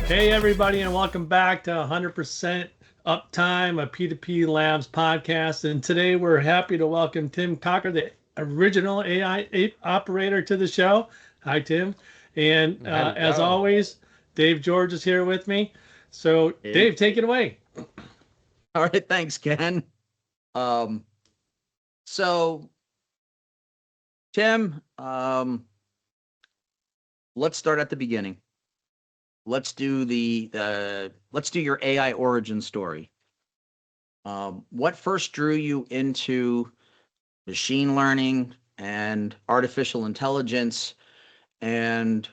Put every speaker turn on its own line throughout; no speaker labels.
Hey, everybody, and welcome back to 100% Uptime, a P2P Labs podcast. And today we're happy to welcome Tim Cakir, the original AI operator, to the show. Hi, Tim. And as
Hello.
always, Dave George is here with me. So,
Hey.
Dave, take it away.
All right, thanks, Ken. Um, so Tim, let's start at the beginning. Let's do your AI origin story. What first drew you into machine learning and artificial intelligence, and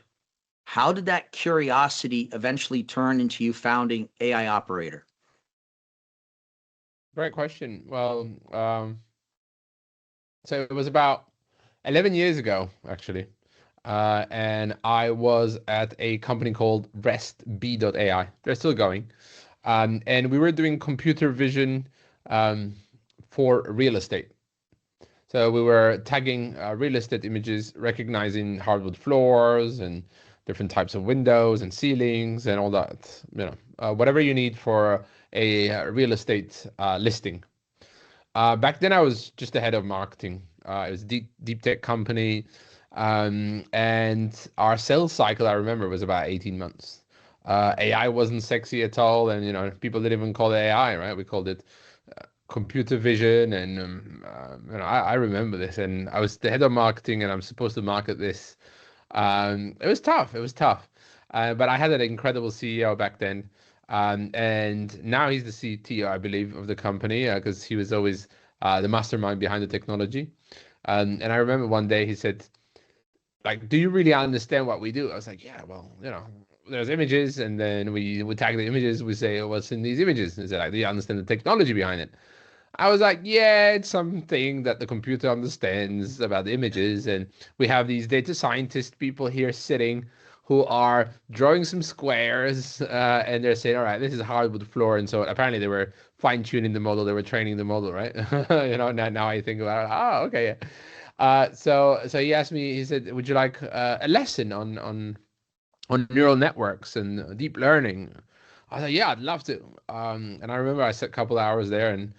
how did that curiosity eventually turn into you founding AI Operator?
Great question. So it was about 11 years ago, actually. And I was at a company called RestB.ai. They're still going. And we were doing computer vision for real estate. So we were tagging real estate images, recognizing hardwood floors and different types of windows and ceilings and all that, whatever you need for a real estate listing. Back then, I was just the head of marketing. It was a deep tech company, and our sales cycle, I remember, was about 18 months. AI wasn't sexy at all, and people didn't even call it AI, right? We called it computer vision, and I remember this, and I was the head of marketing, and I'm supposed to market this. It was tough. It was tough, but I had an incredible CEO back then. And now he's the CTO, I believe, of the company because he was always the mastermind behind the technology. And I remember one day he said, like, do you really understand what we do? I was like, yeah, well, there's images, and then we tag the images. We say, what's in these images? He said, like, do you understand the technology behind it? I was like, yeah, it's something that the computer understands about the images. And we have these data scientist people here sitting who are drawing some squares and they're saying, all right, this is a hardwood floor. And so apparently they were fine tuning the model, they were training the model, right? Now I think about it. Oh, okay. Yeah. So he asked me, he said, would you like a lesson on neural networks and deep learning? I was like, yeah, I'd love to. And I remember I sat a couple of hours there and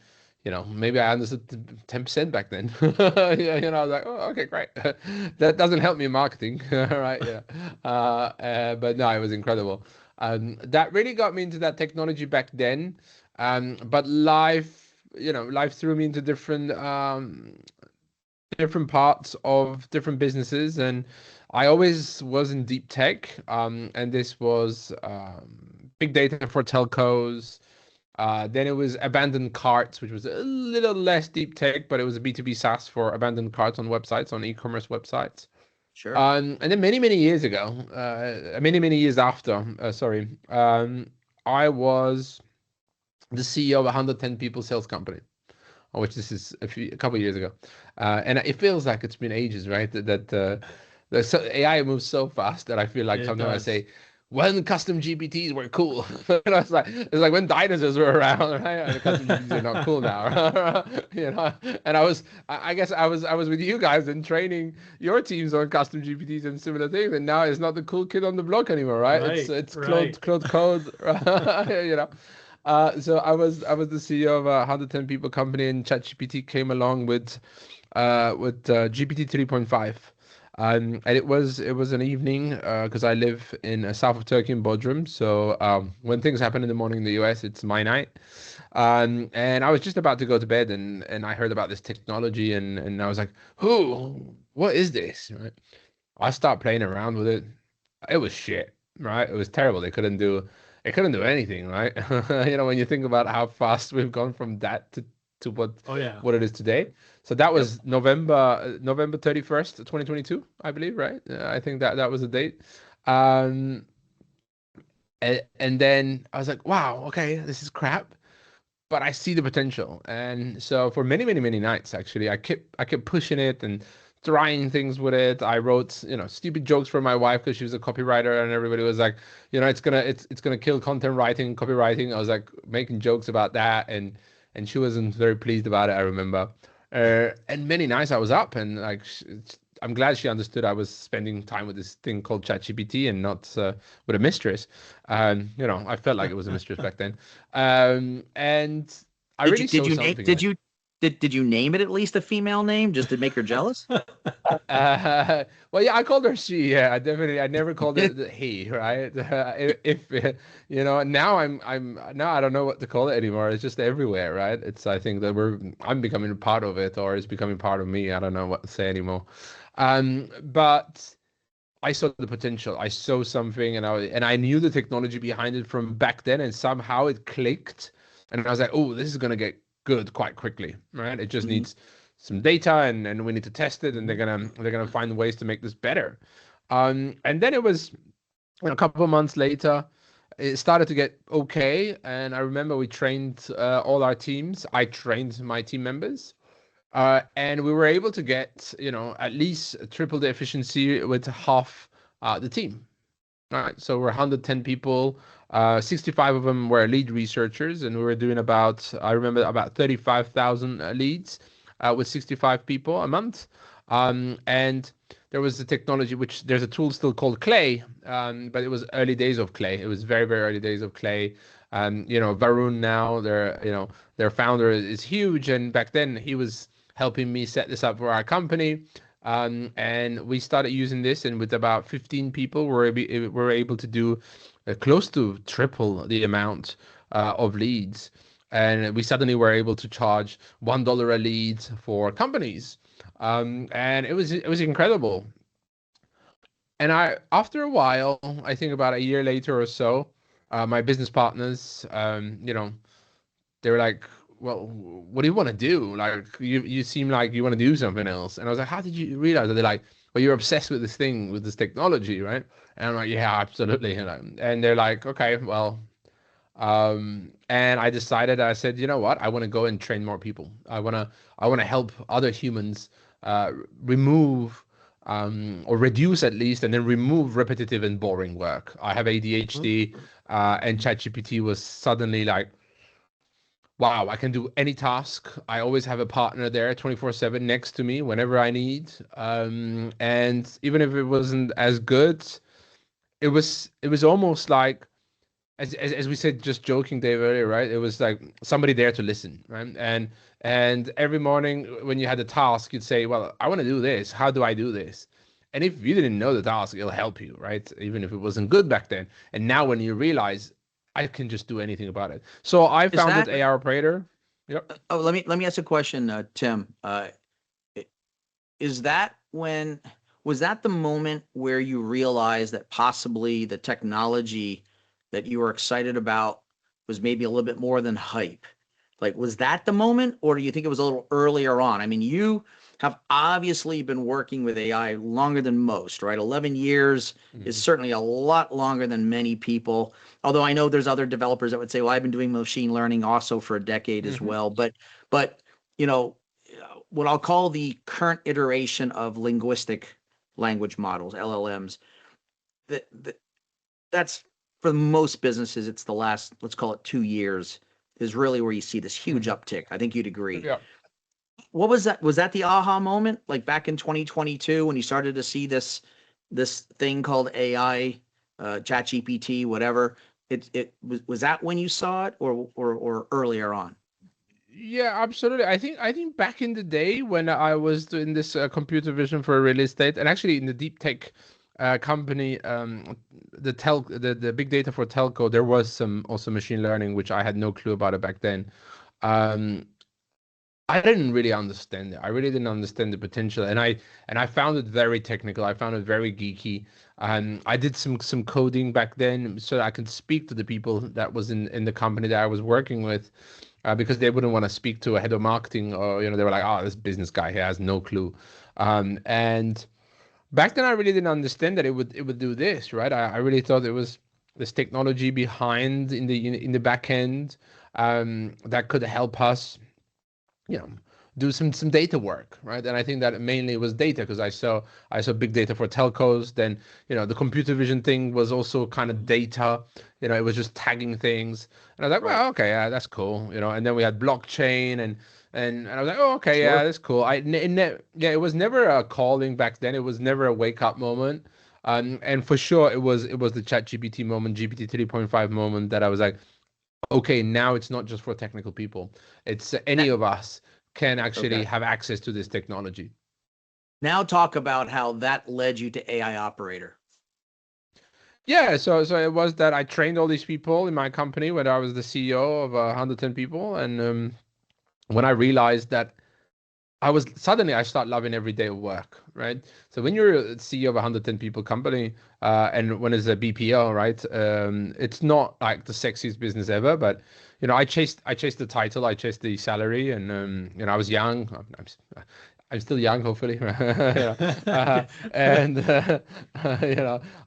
maybe I understood 10% back then. I was like, oh, okay, great. That doesn't help me in marketing, right? Yeah. But no, it was incredible. That really got me into that technology back then. But life threw me into different parts of different businesses, and I always was in deep tech. And this was big data for telcos. Then it was abandoned carts, which was a little less deep tech, but it was a B2B SaaS for abandoned carts on websites, on e-commerce websites.
Sure.
And then many years ago, many years after, I was the CEO of a 110 people sales company, which this is a couple of years ago. And it feels like it's been ages, right? AI moves so fast that I feel like
It
sometimes I
does.
say, when custom GPTs were cool. It's like when dinosaurs were around, right? And the custom GPTs are not cool now. And I guess I was with you guys and training your teams on custom GPTs and similar things, and now it's not the cool kid on the block anymore, right? It's
Right,
it's
right.
Claude Code, you know. So I was the CEO of a 110 people company, and ChatGPT came along with GPT 3.5. And it was an evening because I live in south of Turkey in Bodrum. So when things happen in the morning in the US, it's my night. And I was just about to go to bed, and I heard about this technology, and I was like, "Who? What is this?" Right? I start playing around with it. It was shit, right? It was terrible. It couldn't do anything, right? When you think about how fast we've gone from that to what
Oh, yeah.
what it is today. So that
Yep.
was November 31st, 2022, I believe, right? I think that was the date. Um, and then I was like, wow, okay, this is crap, but I see the potential. And so for many nights, actually, I kept pushing it and trying things with it. I wrote, stupid jokes for my wife because she was a copywriter, and everybody was like, it's gonna kill content writing, copywriting. I was like making jokes about that, and she wasn't very pleased about it, I remember. And many nights I was up and like I'm glad she understood I was spending time with this thing called ChatGPT and not with a mistress. I felt like it was a mistress back then. And I
Did you
really
did
saw
you name
something in
did
it.
you did you name it at least a female name just to make her jealous?
Well, yeah, I called her she. Yeah, I never called it he, right? If now now I don't know what to call it anymore. It's just everywhere, right? I think that I'm becoming part of it, or it's becoming part of me. I don't know what to say anymore. But I saw the potential. I saw something, and I knew the technology behind it from back then, and somehow it clicked, and I was like, oh, this is gonna get good quite quickly, right? It just
Mhm.
needs some data, and we need to test it, and they're gonna find ways to make this better. And then it was a couple of months later, it started to get okay, and I remember we trained all our teams. I trained my team members. And we were able to get, at least triple the efficiency with half the team. All right, so we're 110 people. 65 of them were lead researchers, and we were doing I remember, about 35,000 leads with 65 people a month. And there was a technology, which there's a tool still called Clay, but it was early days of Clay. It was very, very early days of Clay. Varun now, their founder is huge, and back then he was helping me set this up for our company. And we started using this, and with about 15 people, we're able to do close to triple the amount of leads. And we suddenly were able to charge $1 a lead for companies. And it was incredible. And after a while, I think about a year later or so, my business partners, they were like, well, what do you want to do? Like, you seem like you want to do something else. And I was like, how did you realize that? They're like, well, you're obsessed with this thing, with this technology, right? And I'm like, yeah, absolutely. And they're like, okay, well, and I said, you know what? I want to go and train more people. I want to help other humans remove or reduce at least, and then remove repetitive and boring work. I have ADHD, and ChatGPT was suddenly like, wow, I can do any task. I always have a partner there 24/7 next to me whenever I need. And even if it wasn't as good, it was almost like, as we said, just joking, Dave, earlier, right? It was like somebody there to listen, right? And every morning when you had a task, you'd say, well, I want to do this. How do I do this? And if you didn't know the task, it'll help you, right? Even if it wasn't good back then. And now when you realize I can just do anything about it. So I
Is
founded
that
AR Operator. Yep.
Oh, let me ask a question, Tim. I- is that when was that the moment where you realized that possibly the technology that you were excited about was maybe a little bit more than hype? Like, was that the moment, or do you think it was a little earlier on? I mean, you have obviously been working with AI longer than most, right? 11 years is
Mhm.
certainly a lot longer than many people. Although I know there's other developers that would say, well, I've been doing machine learning also for a decade as
Mhm.
well. But you know, what I'll call the current iteration of linguistic language models, LLMs, that that's for most businesses, it's the last, let's call it 2 years, is really where you see this huge
Mhm.
uptick. I think you'd agree.
Yeah.
What was that? Was that the aha moment, like back in 2022 when you started to see this thing called AI, ChatGPT, whatever? It was that when you saw it, or earlier on?
Yeah, absolutely. I think back in the day when I was doing this computer vision for real estate, and actually in the deep tech company, the big data for telco, there was some also machine learning, which I had no clue about it back then. Um, I didn't really understand it. I really didn't understand the potential, and I found it very technical. I found it very geeky. I did some coding back then so that I could speak to the people that was in the company that I was working with, because they wouldn't want to speak to a head of marketing, or they were like, oh, this business guy, he has no clue. And back then I really didn't understand that it would do this, right? I really thought it was this technology behind in the back end, that could help us, you know do some data work, right? And I think that mainly was data, because I saw big data for telcos. Then the computer vision thing was also kind of data. It was just tagging things, and I was like,
Right.
well, okay, yeah, that's cool. And then we had blockchain, and And I was like, oh, okay,
Sure.
yeah, that's cool. It was never a calling back then. It was never a wake up moment. And for sure, it was the ChatGPT moment, GPT 3.5 moment that I was like, okay, now it's not just for technical people. It's any
Now,
of us can actually
okay.
have access to this technology.
Now talk about how that led you to AI operator.
Yeah, so it was that I trained all these people in my company when I was the CEO of 110 people, and when I realized that I start loving every day of work, right? So when you're a CEO of a 110 people company, and when it's a BPO, right, it's not like the sexiest business ever, but I chased the title, I chased the salary, and I was young. I'm still young, hopefully. And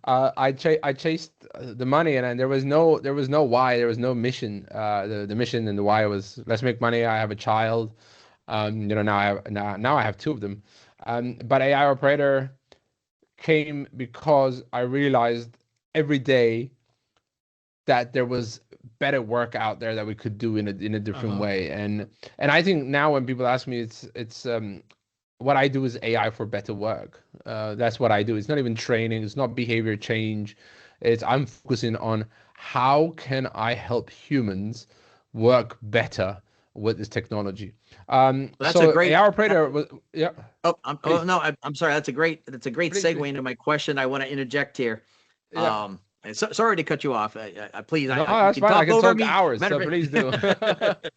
I chased the money, and there was no why, there was no mission. The mission and the why was, let's make money. I have a child. Now I have two of them. But AI operator came because I realized every day that there was better work out there that we could do in a different
Uh-huh.
way. And I think now when people ask me, it's what I do is AI for better work. That's what I do. It's not even training. It's not behavior change. I'm focusing on how can I help humans work better with this technology.
That's a
So
great.
AI operator was, yeah,
Oh
please,
no, I'm sorry. That's a great
please, please.
segue into my question. I want to interject here.
Yeah.
And sorry to cut you off. Please,
No,
you
that's
can
fine. I
talk
can
over
talk
me.
hours,
Matter
so
of
please do.
fact,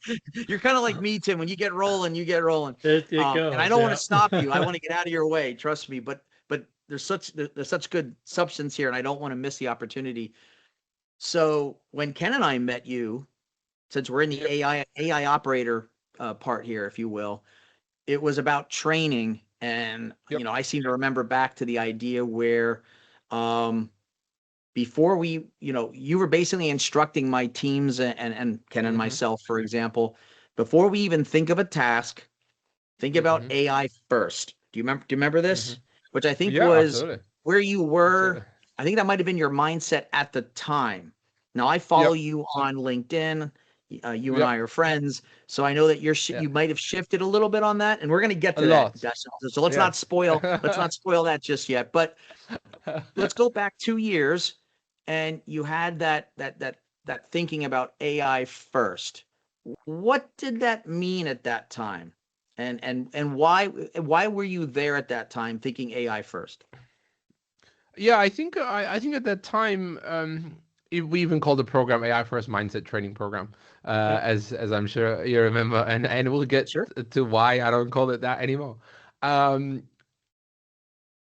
you're kind of like me, Tim. When you get rolling, you get rolling.
It
And I
goes,
don't want to
yeah.
stop you. I want to get out of your way. Trust me. But there's such good substance here, and I don't want to miss the opportunity. So when Ken and I met you, since we're in the
Yep.
AI operator part here, if you will, it was about training. And
Yep.
I seem to remember back to the idea where um, before you were basically instructing my teams and Ken and
Mm-hmm.
myself, for example, before we even think of a task, think about
Mm-hmm.
AI first. Do you remember
Mm-hmm.
this? Which I think
Yeah,
was
absolutely.
where you were.
Absolutely.
I think that might have been your mindset at the time. Now I follow
Yep.
you on LinkedIn. You and I
Yep.
are friends, so I know that
Yeah.
you might have shifted a little bit on that, and we're going to get
A
to that.
lot.
So let's
Yeah.
not spoil. Let's not spoil that just yet. But let's go back 2 years, and you had that thinking about AI first. What did that mean at that time? And why were you there at that time thinking AI first?
Yeah, I think at that time, we even called the program AI First Mindset Training Program,
Yep.
as I'm sure you remember, and we'll get
Sure.
to why I don't call it that anymore. Um,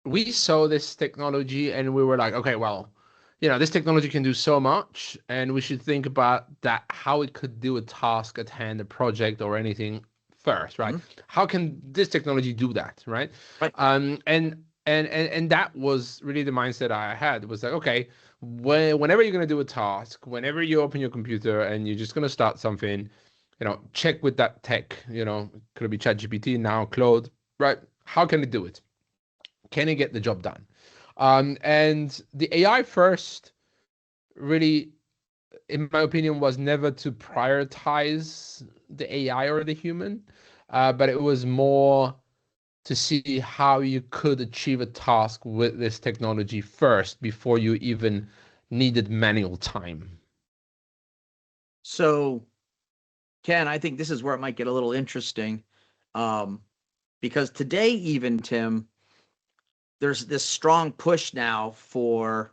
we saw this technology and we were like, okay, well, this technology can do so much, and we should think about that, how it could do a task at hand, a project or anything first, right?
Hmm.
How can this technology do that, right?
Right.
And that was really the mindset I had. It was like, okay, whenever you're going to do a task, whenever you open your computer and you're just going to start something, check with that tech, could it be ChatGPT now, Claude, right? How can it do it? Can it get the job done? And the AI first really, in my opinion, was never to prioritize the AI or the human, but it was more to see how you could achieve a task with this technology first before you even needed manual time.
So, Ken, I think this is where it might get a little interesting, um, because today, even Tim, there's this strong push now for,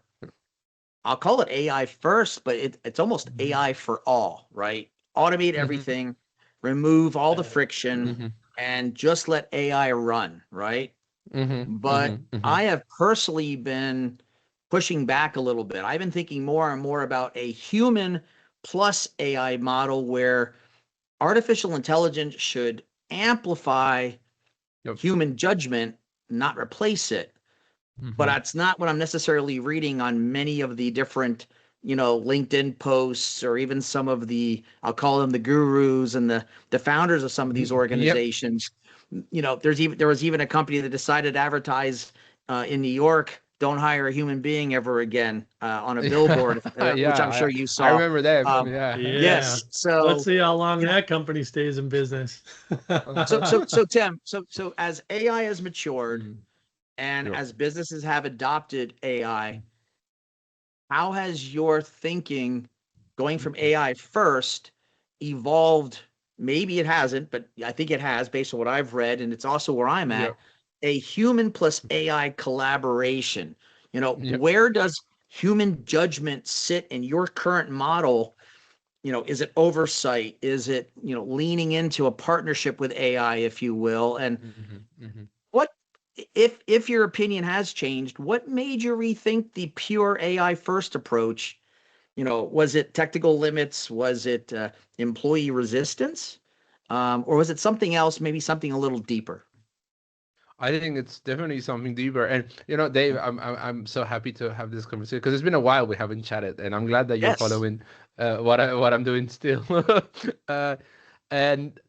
I'll call it AI first, but it's almost
Mm-hmm.
AI for all, right? Automate
Mm-hmm.
everything, remove all the friction,
Mm-hmm.
and just let AI run, right?
Mm-hmm.
But
Mm-hmm. Mm-hmm.
I have personally been pushing back a little bit. I've been thinking more and more about a human plus AI model where artificial intelligence should amplify
Yep.
human judgment, not replace it. But
Mm-hmm.
that's not what I'm necessarily reading on many of the different, LinkedIn posts, or even some of the, I'll call them the gurus and the founders of some of these
Yep.
organizations. There was even a company that decided to advertise in New York "Don't hire a human being ever again" on a billboard, which I'm sure you
I
saw.
remember them.
Yeah.
Yes.
Let's
So,
see how long
you know,
that company stays in business.
so Tim, so as AI has matured
Mm.
and
Yep.
as businesses have adopted AI, how has your thinking going from AI first evolved? Maybe it hasn't, but I think it has based on what I've read, and it's also where I'm at.
Yep.
A human plus AI collaboration.
Yep.
Where does human judgment sit in your current model? Is it oversight? Is it, leaning into a partnership with AI, if you will? And what, if your opinion has changed, what made you rethink the pure AI first approach? Was it technical limits? Was it employee resistance? Or was it something else, maybe something a little deeper?
I think it's definitely something deeper. And Dave, I'm so happy to have this conversation because it's been a while we haven't chatted, and I'm glad that you're
Yes.
following what I'm doing still. uh, and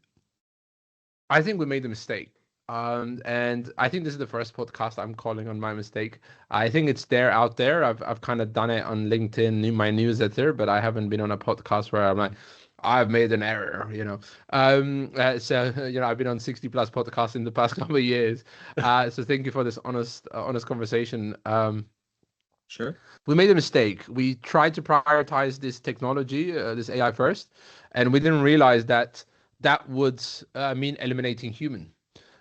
I think we made a mistake. And I think this is the first podcast I'm calling on my mistake. I think it's there out there. I've kind of done it on LinkedIn, in my newsletter, but I haven't been on a podcast where I'm like, I've made an error. So I've been on 60 plus podcasts in the past couple of years. So thank you for this honest conversation.
Sure.
We made a mistake. We tried to prioritize this technology, this AI first, and we didn't realize that that would mean eliminating human,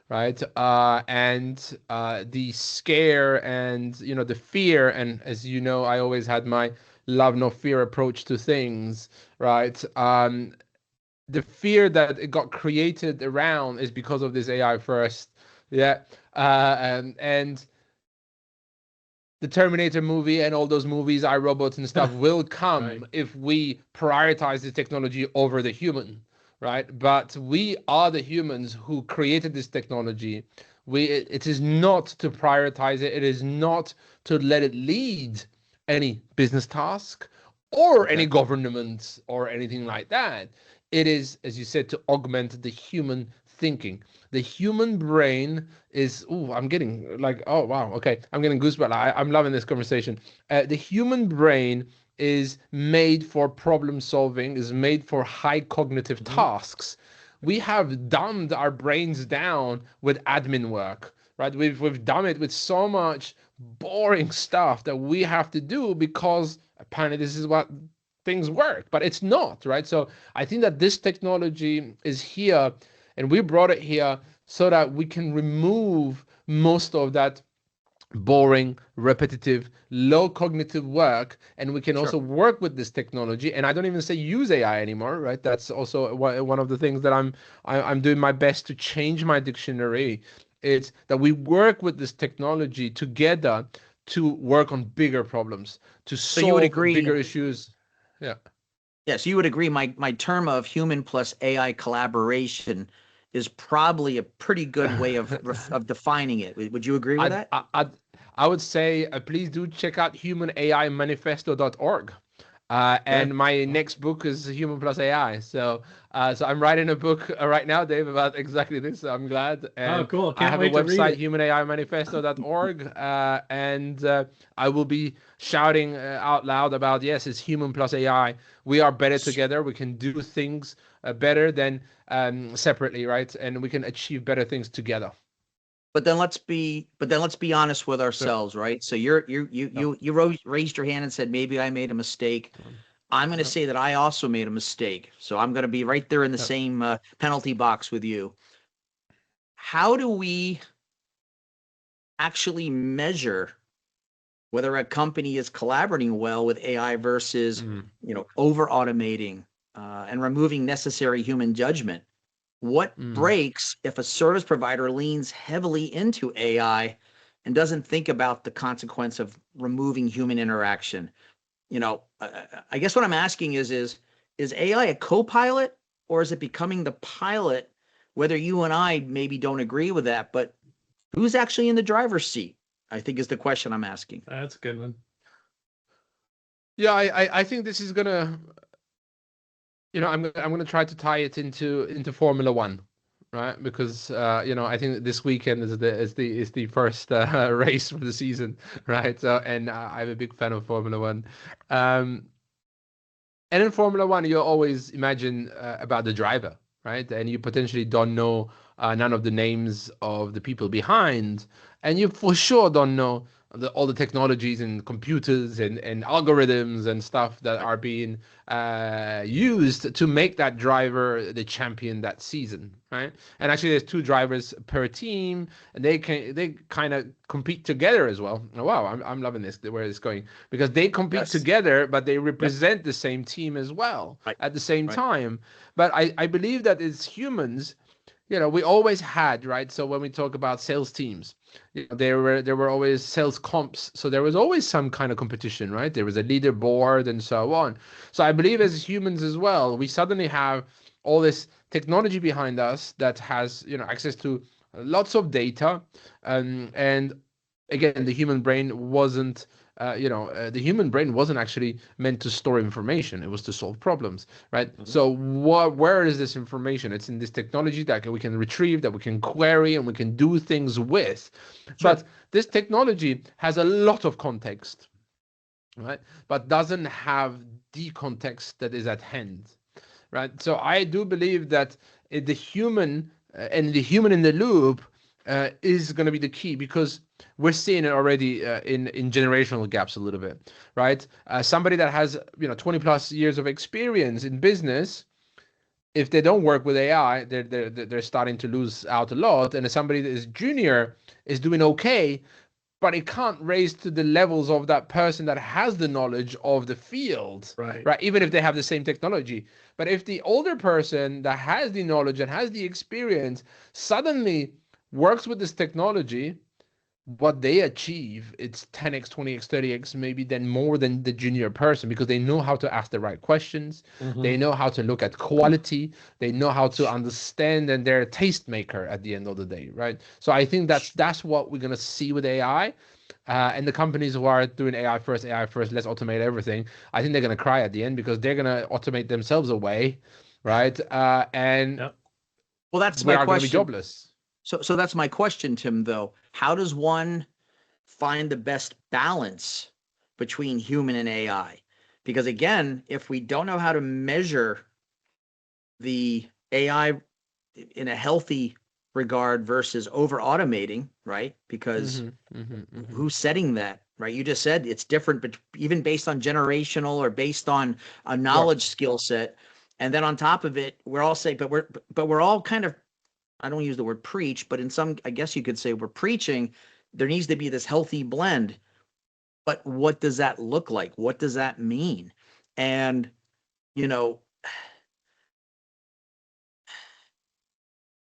right? And the scare and the fear, and as you know, I always had my love no fear approach to things, right? The fear that it got created around is because of this AI first, yeah, and the Terminator movie and all those movies, iRobots and stuff will come
Right.
if we prioritize the technology over the human, right? But we are the humans who created this technology. It is not to prioritize it. It is not to let it lead any business task or any
Okay.
government or anything like that. It is, as you said, to augment the human thinking. The human brain is, I'm getting like, oh wow, okay, I'm getting goosebumps. I'm loving this conversation. The human brain is made for problem solving, is made for high cognitive tasks. We have dumbed our brains down with admin work, right? We've done it with so much boring stuff that we have to do because apparently this is what things work, but it's not, right? So I think that this technology is here, and we brought it here so that we can remove most of that boring, repetitive, low cognitive work, and we can
Sure.
also work with this technology. And I don't even say use AI anymore, right? That's also one of the things that I'm doing my best to change my dictionary. It's that we work with this technology together to work on bigger problems, to
So you would
solve
agree.
bigger issues. Yeah.
Yes, you would agree. My term of human plus AI collaboration is probably a pretty good way of defining it. Would you agree with
I'd,
that?
I- I'd, I would say please do check out humanaimanifesto.org.
Okay.
And my next book is Human Plus AI. So I'm writing a book right now, Dave, about exactly this. So I'm glad.
Oh,
And
cool.
I
Can't
have a
wait to read
website,
it.
humanaimanifesto.org. And I will be shouting out loud about, yes, it's Human Plus AI. We are better together. We can do things better than separately, right? And we can achieve better things together.
But then let's be honest with
So,
ourselves, right? So you raised your hand and said maybe I made a mistake. I'm going to
yeah.
say that I also made a mistake. So I'm going to be right there in the
Yeah.
same penalty box with you. How do we actually measure whether a company is collaborating well with AI versus,
Mm.
over automating and removing necessary human judgment? What
Mm.
breaks if a service provider leans heavily into AI and doesn't think about the consequence of removing human interaction? I guess what I'm asking is AI a co-pilot, or is it becoming the pilot? Whether you and I maybe don't agree with that, but who's actually in the driver's seat, I think, is the question I'm asking.
That's a good one.
Yeah, I think this is gonna, I'm gonna try to tie it into Formula One, right? Because I think this weekend is the first race for the season, right? So, and I'm a big fan of Formula One. Um, and in Formula One, you always imagine about the driver, right? And you potentially don't know none of the names of the people behind, and you for sure don't know all the technologies and computers and algorithms and stuff that are being used to make that driver the champion that season, right? And actually, there's two drivers per team, and they kind of compete together as well. Oh, wow, I'm loving this where it's going, because they compete
Yes.
together, but they
Yep.
represent the same team as well
Right.
at the same
Right.
time. But I believe that as humans, we always had, right? So when we talk about sales teams, there were always sales comps. So there was always some kind of competition, right? There was a leaderboard and so on. So I believe as humans as well, we suddenly have all this technology behind us that has, access to lots of data, and again, the human brain wasn't actually meant to store information. It was to solve problems, right? So where is this information? It's in this technology that we can retrieve, that we can query, and we can do things with.
Sure.
But this technology has a lot of context, right? But doesn't have the context that is at hand, right? So I do believe that the human and the human in the loop is going to be the key, because we're seeing it already in generational gaps a little bit, right? Somebody that has 20 plus years of experience in business, if they don't work with AI, they're starting to lose out a lot. And somebody that is junior is doing okay, but it can't raise to the levels of that person that has the knowledge of the field,
Right.
right? Even if they have the same technology. But if the older person that has the knowledge and has the experience suddenly works with this technology, what they achieve, it's 10x, 20x, 30x, maybe then more than the junior person, because they know how to ask the right questions. They know how to look at quality. They know how to understand, and they're a tastemaker at the end of the day, right? So I think that's what we're going to see with AI. And the companies who are doing AI first, let's automate everything, I think they're going to cry at the end, because they're going to automate themselves away, right? And
Yep.
Well, that's
we
my
are going to be
question.
jobless.
So that's my question, Tim, though. How does one find the best balance between human and AI? Because again, if we don't know how to measure the AI in a healthy regard versus over automating, right? Because who's setting that, right? You just said it's different, but even based on generational or based on a knowledge skill set. And then on top of it, we're all saying, but we're all kind of, I don't use the word preach, but in some, I guess you could say we're preaching, there needs to be this healthy blend. But what does that look like? What does that mean? And, you know,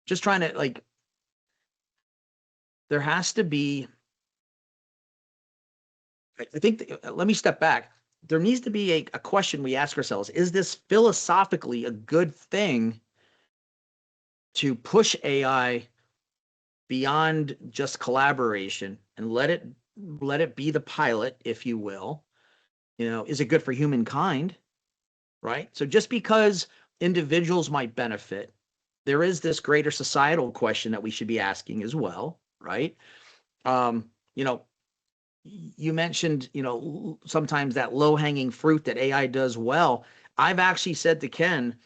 just trying to like, there has to be, I think, let me step back. There needs to be a question we ask ourselves. Is this philosophically a good thing to push AI beyond just collaboration and let it be the pilot, if you will? Is it good for humankind? Right? So just because individuals might benefit, there is this greater societal question that we should be asking as well, right? You know, you mentioned, sometimes that low-hanging fruit that AI does well. I've actually said to Ken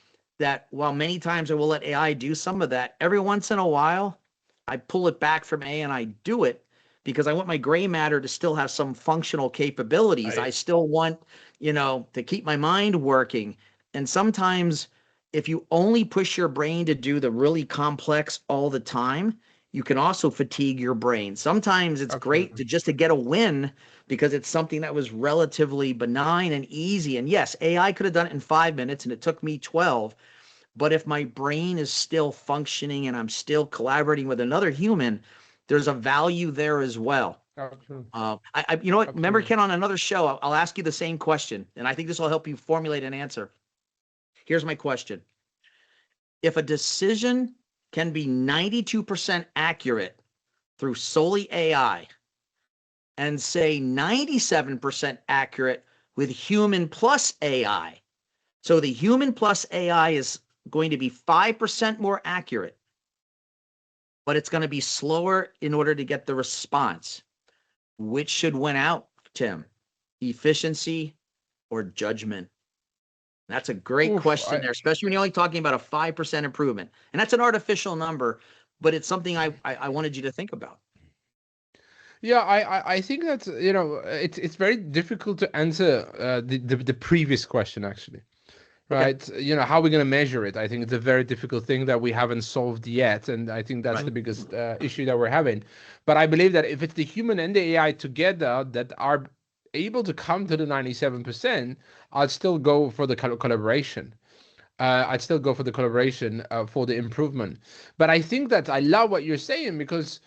that while many times I will let AI do some of that, every once in a while, I pull it back from AI and I do it because I want my gray matter to still have some functional capabilities.
Right.
I still want, to keep my mind working. And sometimes if you only push your brain to do the really complex all the time, you can also fatigue your brain. Sometimes it's great to get a win because it's something that was relatively benign and easy. And yes, AI could have done it in 5 minutes and it took me 12. But if my brain is still functioning and I'm still collaborating with another human, there's a value there as well. You know what? Remember, Ken, on another show, I'll ask you the same question, and I think this will help you formulate an answer. Here's my question. If a decision can be 92% accurate through solely AI and say 97% accurate with human plus AI, so the human plus AI is going to be 5% more accurate, but it's going to be slower in order to get the response. Which should win out, Tim? Efficiency or judgment? That's a great question there, especially when you're only talking about a 5% improvement. And that's an artificial number, but it's something I wanted you to think about.
Yeah, I think that, it's very difficult to answer the previous question, actually. Right. Okay. How are we going to measure it? I think it's a very difficult thing that we haven't solved yet. And I think that's the biggest issue that we're having. But I believe that if it's the human and the AI together that are able to come to the 97%, I'd still go for the collaboration. I'd still go for the collaboration for the improvement. But I think that I love what you're saying, because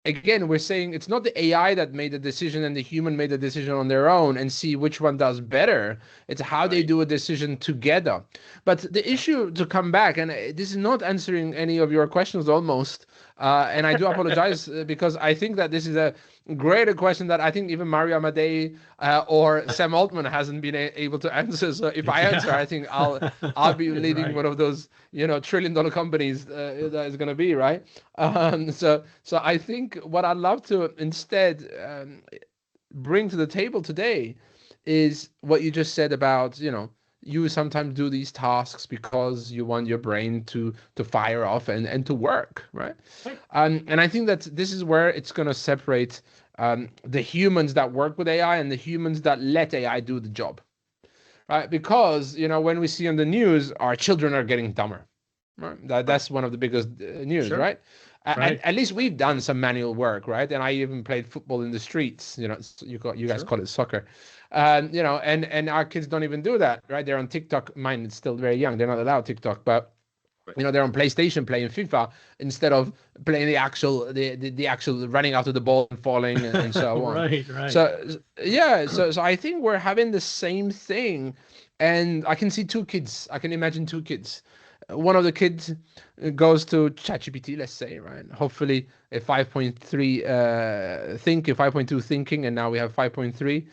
again, we're saying it's not the AI that made the decision and the human made the decision on their own and see which one does better. It's how they do a decision together. But the issue, to come back, and this is not answering any of your questions almost, and I do apologize because I think that this is a greater question that I think even Mario Amadei or Sam Altman hasn't been able to answer. So if I answer, I think I'll be leading one of those trillion-dollar companies that is going to be right. So I think what I'd love to instead bring to the table today is what you just said about you sometimes do these tasks because you want your brain to fire off and to work, right? And I think that this is where it's going to separate the humans that work with AI and the humans that let AI do the job, right? Because when we see on the news, our children are getting dumber, right? That's one of the biggest news, right? At least we've done some manual work, right? And I even played football in the streets. You guys call it soccer. And our kids don't even do that, right? They're on TikTok. Mine is still very young. They're not allowed TikTok, but they're on PlayStation playing FIFA instead of playing the actual running after the ball and falling and so on.
Right.
So yeah, so I think we're having the same thing, and I can see two kids. I can imagine two kids. One of the kids goes to ChatGPT, let's say, right? Hopefully a 5.3 5.2 thinking, and now we have 5.3.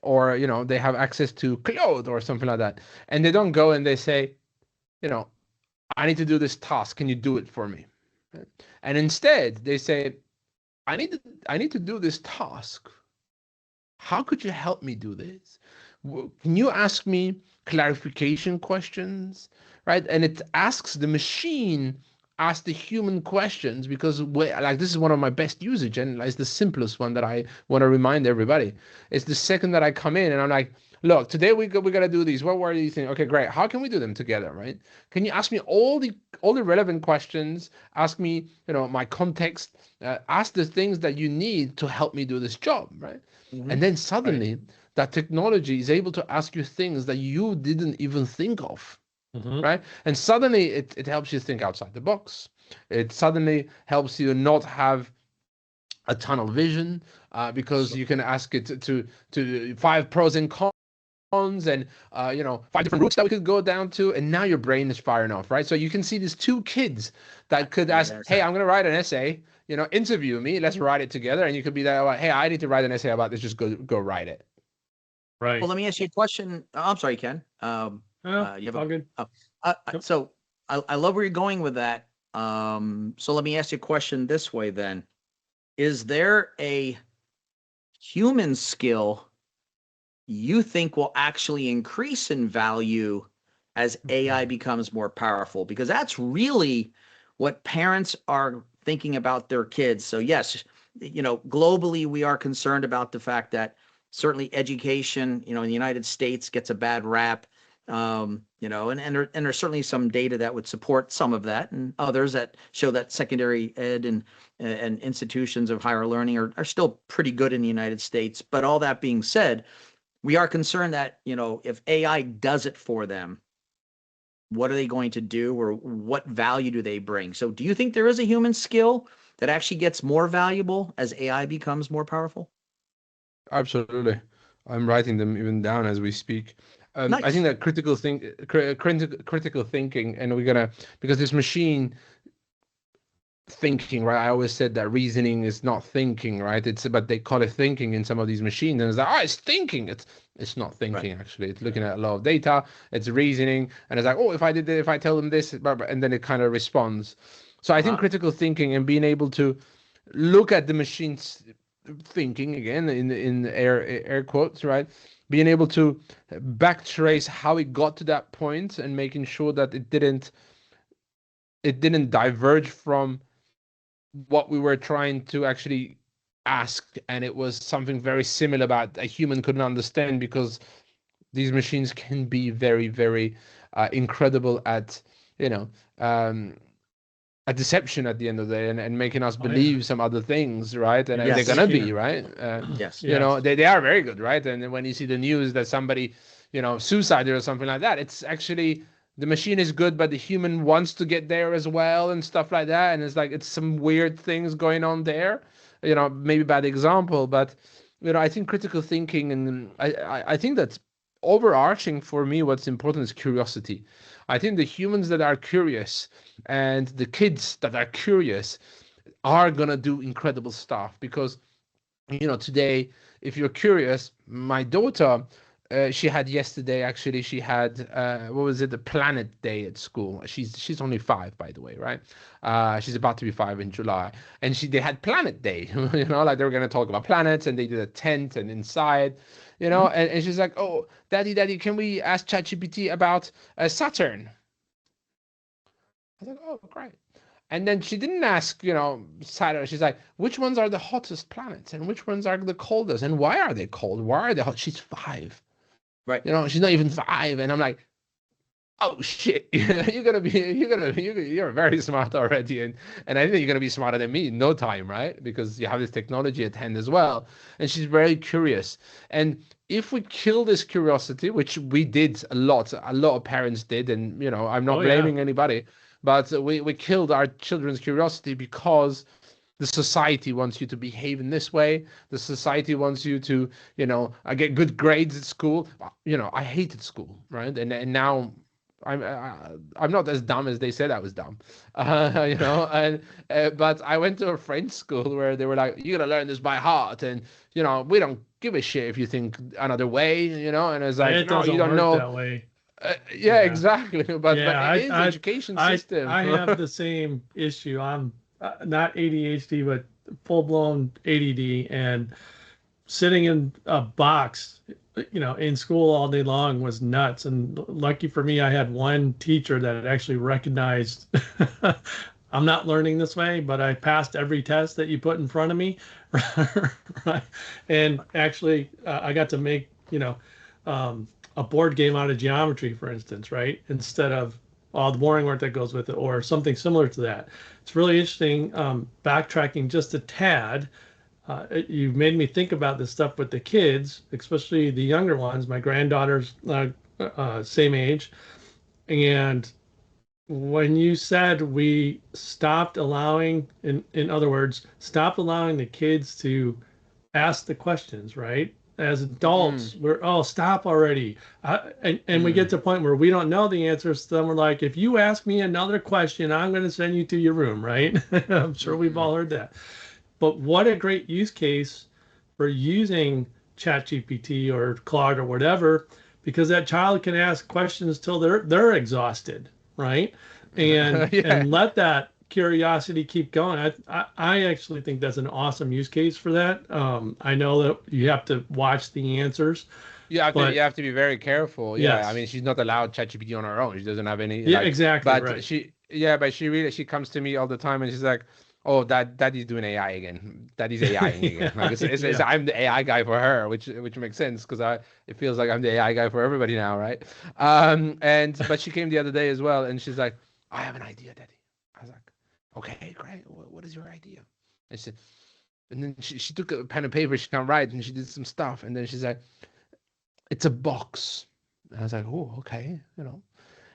Or they have access to Claude or something like that, and they don't go and they say, I need to do this task. Can you do it for me? And instead they say, I need to do this task. How could you help me do this? Can you ask me clarification questions, right? And it asks the machine, ask the human questions, because this is one of my best usage, and it's the simplest one that I want to remind everybody. It's the second that I come in and I'm like, look, today we got to do these. What were you thinking? Okay, great. How can we do them together, right? Can you ask me all the relevant questions? Ask me, my context. Ask the things that you need to help me do this job, right? Mm-hmm. And then suddenly that technology is able to ask you things that you didn't even think of, right? And suddenly it helps you think outside the box. It suddenly helps you not have a tunnel vision because you can ask it to 5 pros and cons and 5 different routes that we could go down to, and now your brain is firing off, right? So you can see these two kids that could ask, hey, I'm going to write an essay, interview me, let's write it together. And you could be that, hey, I need to write an essay about this, just go write it.
Right.
Well, let me ask you a question. I'm sorry, Ken.
You have all good.
So I love where you're going with that. So let me ask you a question this way then. Is there a human skill you think will actually increase in value as AI becomes more powerful? Because that's really what parents are thinking about their kids. So yes, globally, we are concerned about the fact that certainly education, in the United States gets a bad rap, and there's certainly some data that would support some of that, and others that show that secondary ed and institutions of higher learning are still pretty good in the United States. But all that being said, we are concerned that, if AI does it for them, what are they going to do, or what value do they bring? So do you think there is a human skill that actually gets more valuable as AI becomes more powerful?
Absolutely. I'm writing them even down as we speak. Nice. I think that critical thinking, and because this machine thinking, right? I always said that reasoning is not thinking, right? But they call it thinking in some of these machines, and it's like, it's thinking. It's not thinking, actually. It's looking at a lot of data. It's reasoning, and it's like, if I tell them this, and then it kind of responds. So I think critical thinking and being able to look at the machine's thinking, again in air quotes, right? Being able to backtrace how it got to that point and making sure that it didn't diverge from what we were trying to actually ask, and it was something very similar that a human couldn't understand, because these machines can be very, very incredible at, you know, a deception at the end of the day, and making us believe some other things, right? And
Yes.
they're gonna be, right?
Yes.
You know, they are very good, right? And when you see the news that somebody, you know, suicided or something like that, it's actually the machine is good, but the human wants to get there as well and stuff like that. And it's like it's some weird things going on there. You know, maybe bad example, but you know, I think critical thinking, and I think that's overarching for me. What's important is curiosity. I think the humans that are curious and the kids that are curious are gonna do incredible stuff, because you know, today, if you're curious, my daughter, she had yesterday, actually, she had what was it, the planet day at school. She's only 5, by the way, right? She's about to be 5 in July, and they had planet day. You know, like they were going to talk about planets, and they did a tent and inside, you know, and she's like, oh, daddy, can we ask ChatGPT about Saturn? I was like, oh, great. And then she didn't ask, you know, Saturn. She's like, which ones are the hottest planets and which ones are the coldest, and why are they cold? Why are they hot? She's 5.
Right.
You know, she's not even 5. And I'm like, oh shit, you're very smart already. And I think you're gonna be smarter than me in no time, right? Because you have this technology at hand as well. And she's very curious. And if we kill this curiosity, which we did a lot of parents did, and you know, I'm not blaming anybody, but we killed our children's curiosity because the society wants you to behave in this way. The society wants you to, you know, get good grades at school. You know, I hated school, right? And now I'm not as dumb as they said I was dumb, you know. And but I went to a French school where they were like, "You're gonna learn this by heart," and you know, we don't give a shit if you think another way, you know. And it's like, no, you don't know.
That way.
Yeah, exactly. But
Yeah,
it is education system.
I have the same issue. I'm not ADHD, but full blown ADD, and sitting in a box, you know, in school all day long was nuts. And lucky for me, I had one teacher that actually recognized I'm not learning this way, but I passed every test that you put in front of me. Right. And actually, I got to make, you know, a board game out of geometry, for instance, right? Instead of all the boring work that goes with it, or something similar to that. It's really interesting, backtracking just a tad. You've made me think about this stuff with the kids, especially the younger ones. My granddaughter's same age. And when you said we stopped allowing, in other words, stopped allowing the kids to ask the questions, right? As adults, we're, oh, stop already. And we get to a point where we don't know the answers. Then we're like, if you ask me another question, I'm going to send you to your room, right? I'm sure we've all heard that. But what a great use case for using ChatGPT or Claude or whatever, because that child can ask questions till they're exhausted, right? And and let that curiosity keep going. I actually think that's an awesome use case for that. I know that you have to watch the answers.
You have to be very careful. Yeah,
yes.
I mean, she's not allowed ChatGPT on her own. She doesn't have any.
Yeah,
like,
exactly.
But
right.
she comes to me all the time, and she's like, "Oh, daddy's doing AI again. Daddy's AIing again." Like it's I'm the AI guy for her, which makes sense, because it feels like I'm the AI guy for everybody now, right? But she came the other day as well, and she's like, "I have an idea, Daddy." I was like, "Okay, great. What is your idea?" And she said, and then she took a pen and paper. She can write, and she did some stuff, and then she's like, "It's a box." And I was like, "Oh, okay. You know,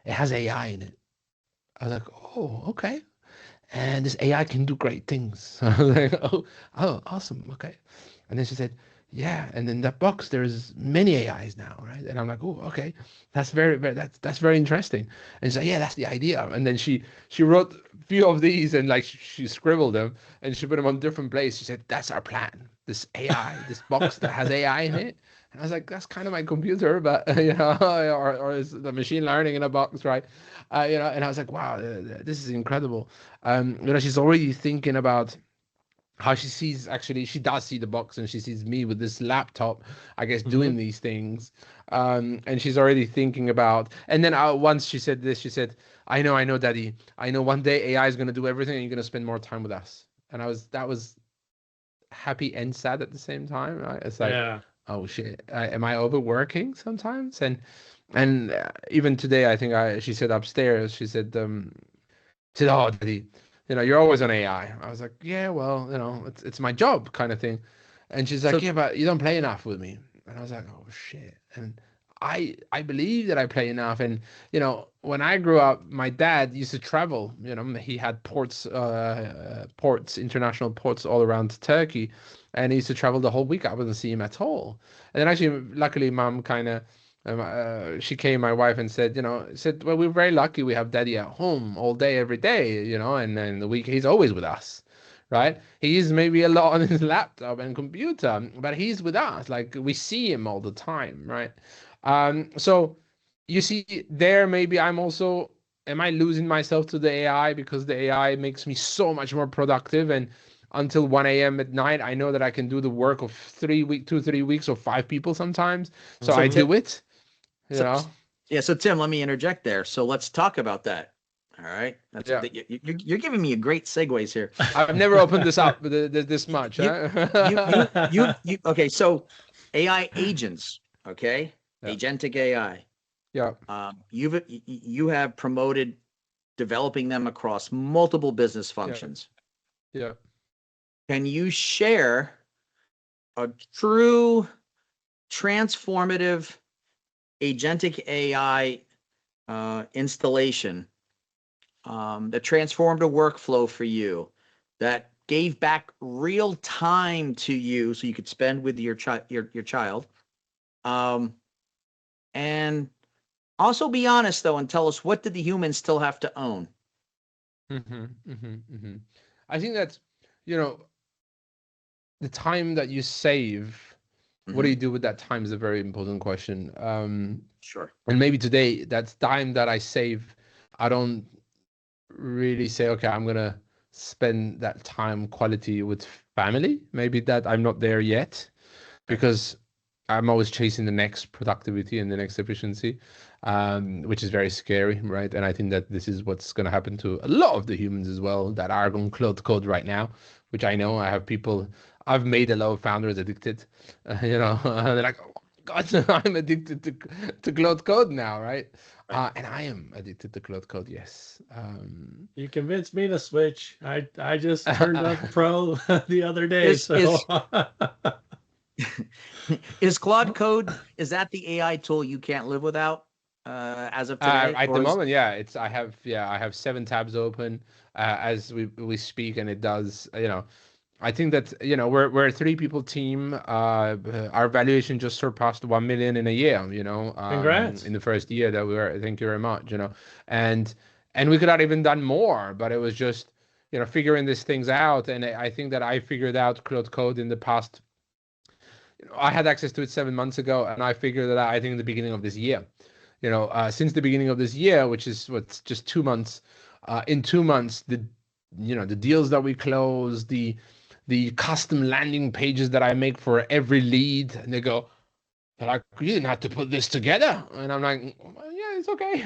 it has AI in it." I was like, "Oh, okay." And this AI can do great things. I was like, oh, awesome. Okay. And then she said, yeah. And in that box, there's many AIs now, right? And I'm like, oh, okay. That's that's very interesting. And she's like, yeah, that's the idea. And then she wrote a few of these, and like she scribbled them, and she put them on different places. She said, that's our plan. This AI, this box that has AI in it, And I was like, that's kind of my computer, but or is the machine learning in a box, right? And I was like, wow, this is incredible. She's already thinking about how she sees, actually she does see the box, and she sees me with this laptop, I guess,
Hmm.
doing these things. And she's already thinking about, and then once she said this, she said, I know daddy, I know one day AI is going to do everything and you're going to spend more time with us. And that was happy and sad at the same time, right? It's like,
Yeah.
oh shit, am I overworking sometimes? And even today, I think she said upstairs, she said, "Oh, daddy, you're always on AI." I was like, "Yeah, well, it's my job, kind of thing." And she's like,
So
"Yeah, but you don't play enough with me." And I was like, "Oh shit." And I believe that I play enough. And when I grew up, my dad used to travel. He had international ports all around Turkey, and he used to travel the whole week. I wouldn't see him at all. And then actually, luckily, mom kind of she came, my wife, and said, well, we're very lucky we have daddy at home all day, every day, and then the week he's always with us, right? He's maybe a lot on his laptop and computer, but he's with us. Like, we see him all the time, right? So you see there, maybe am I losing myself to the AI because the AI makes me so much more productive, and until 1 a.m. at night, I know that I can do the work of 2, 3 weeks, or 5 people sometimes. So
So
I
mhm.
Tim,
do it, you
so
know?
yeah, so Tim, let me interject there. So let's talk about that. All right,
Yeah.
you're giving me a great segues here.
I've never opened this up this
You
much,
you you
huh?
okay, so AI agents, okay,
Yeah.
agentic AI.
Yeah.
You have promoted developing them across multiple business
Yeah.
functions.
Yeah.
Can you share a true transformative agentic AI installation that transformed a workflow for you, that gave back real time to you so you could spend with your child? Um, and also be honest though and tell us, what did the humans still have to own?
I think that, you know, the time that you save, what do
Mm-hmm.
you do with that time is a very important question.
Sure.
And maybe today, that time that I save, I don't really say, okay, I'm gonna spend that time quality with family. Maybe that I'm not there yet,
Okay.
because I'm always chasing the next productivity and the next efficiency, which is very scary, right? And I think that this is what's going to happen to a lot of the humans as well that are going code right now, which I know I have people, I've made a lot of founders addicted, they're like, oh, God, I'm addicted to code now, right?
Right.
And I am addicted to code, yes.
You convinced me to switch. I just turned up pro the other day,
Is
so
is is Claude Code, is that the AI tool you can't live without as of today,
At the
or is
moment, I have 7 tabs open as we speak, and it does. I think that we're a 3 people team. Our valuation just surpassed 1 million in a year.
congrats.
In the first year that we were. Thank you very much. And we could have even done more, but it was just figuring these things out. And I think that I figured out Cloud Code in the past. I had access to it 7 months ago, and I figured that out, I think, in the beginning of this year. Since the beginning of this year, which is what's just 2 months. In 2 months, the deals that we close, the custom landing pages that I make for every lead, and they're like, you didn't have to put this together. And I'm like, well, yeah, it's okay.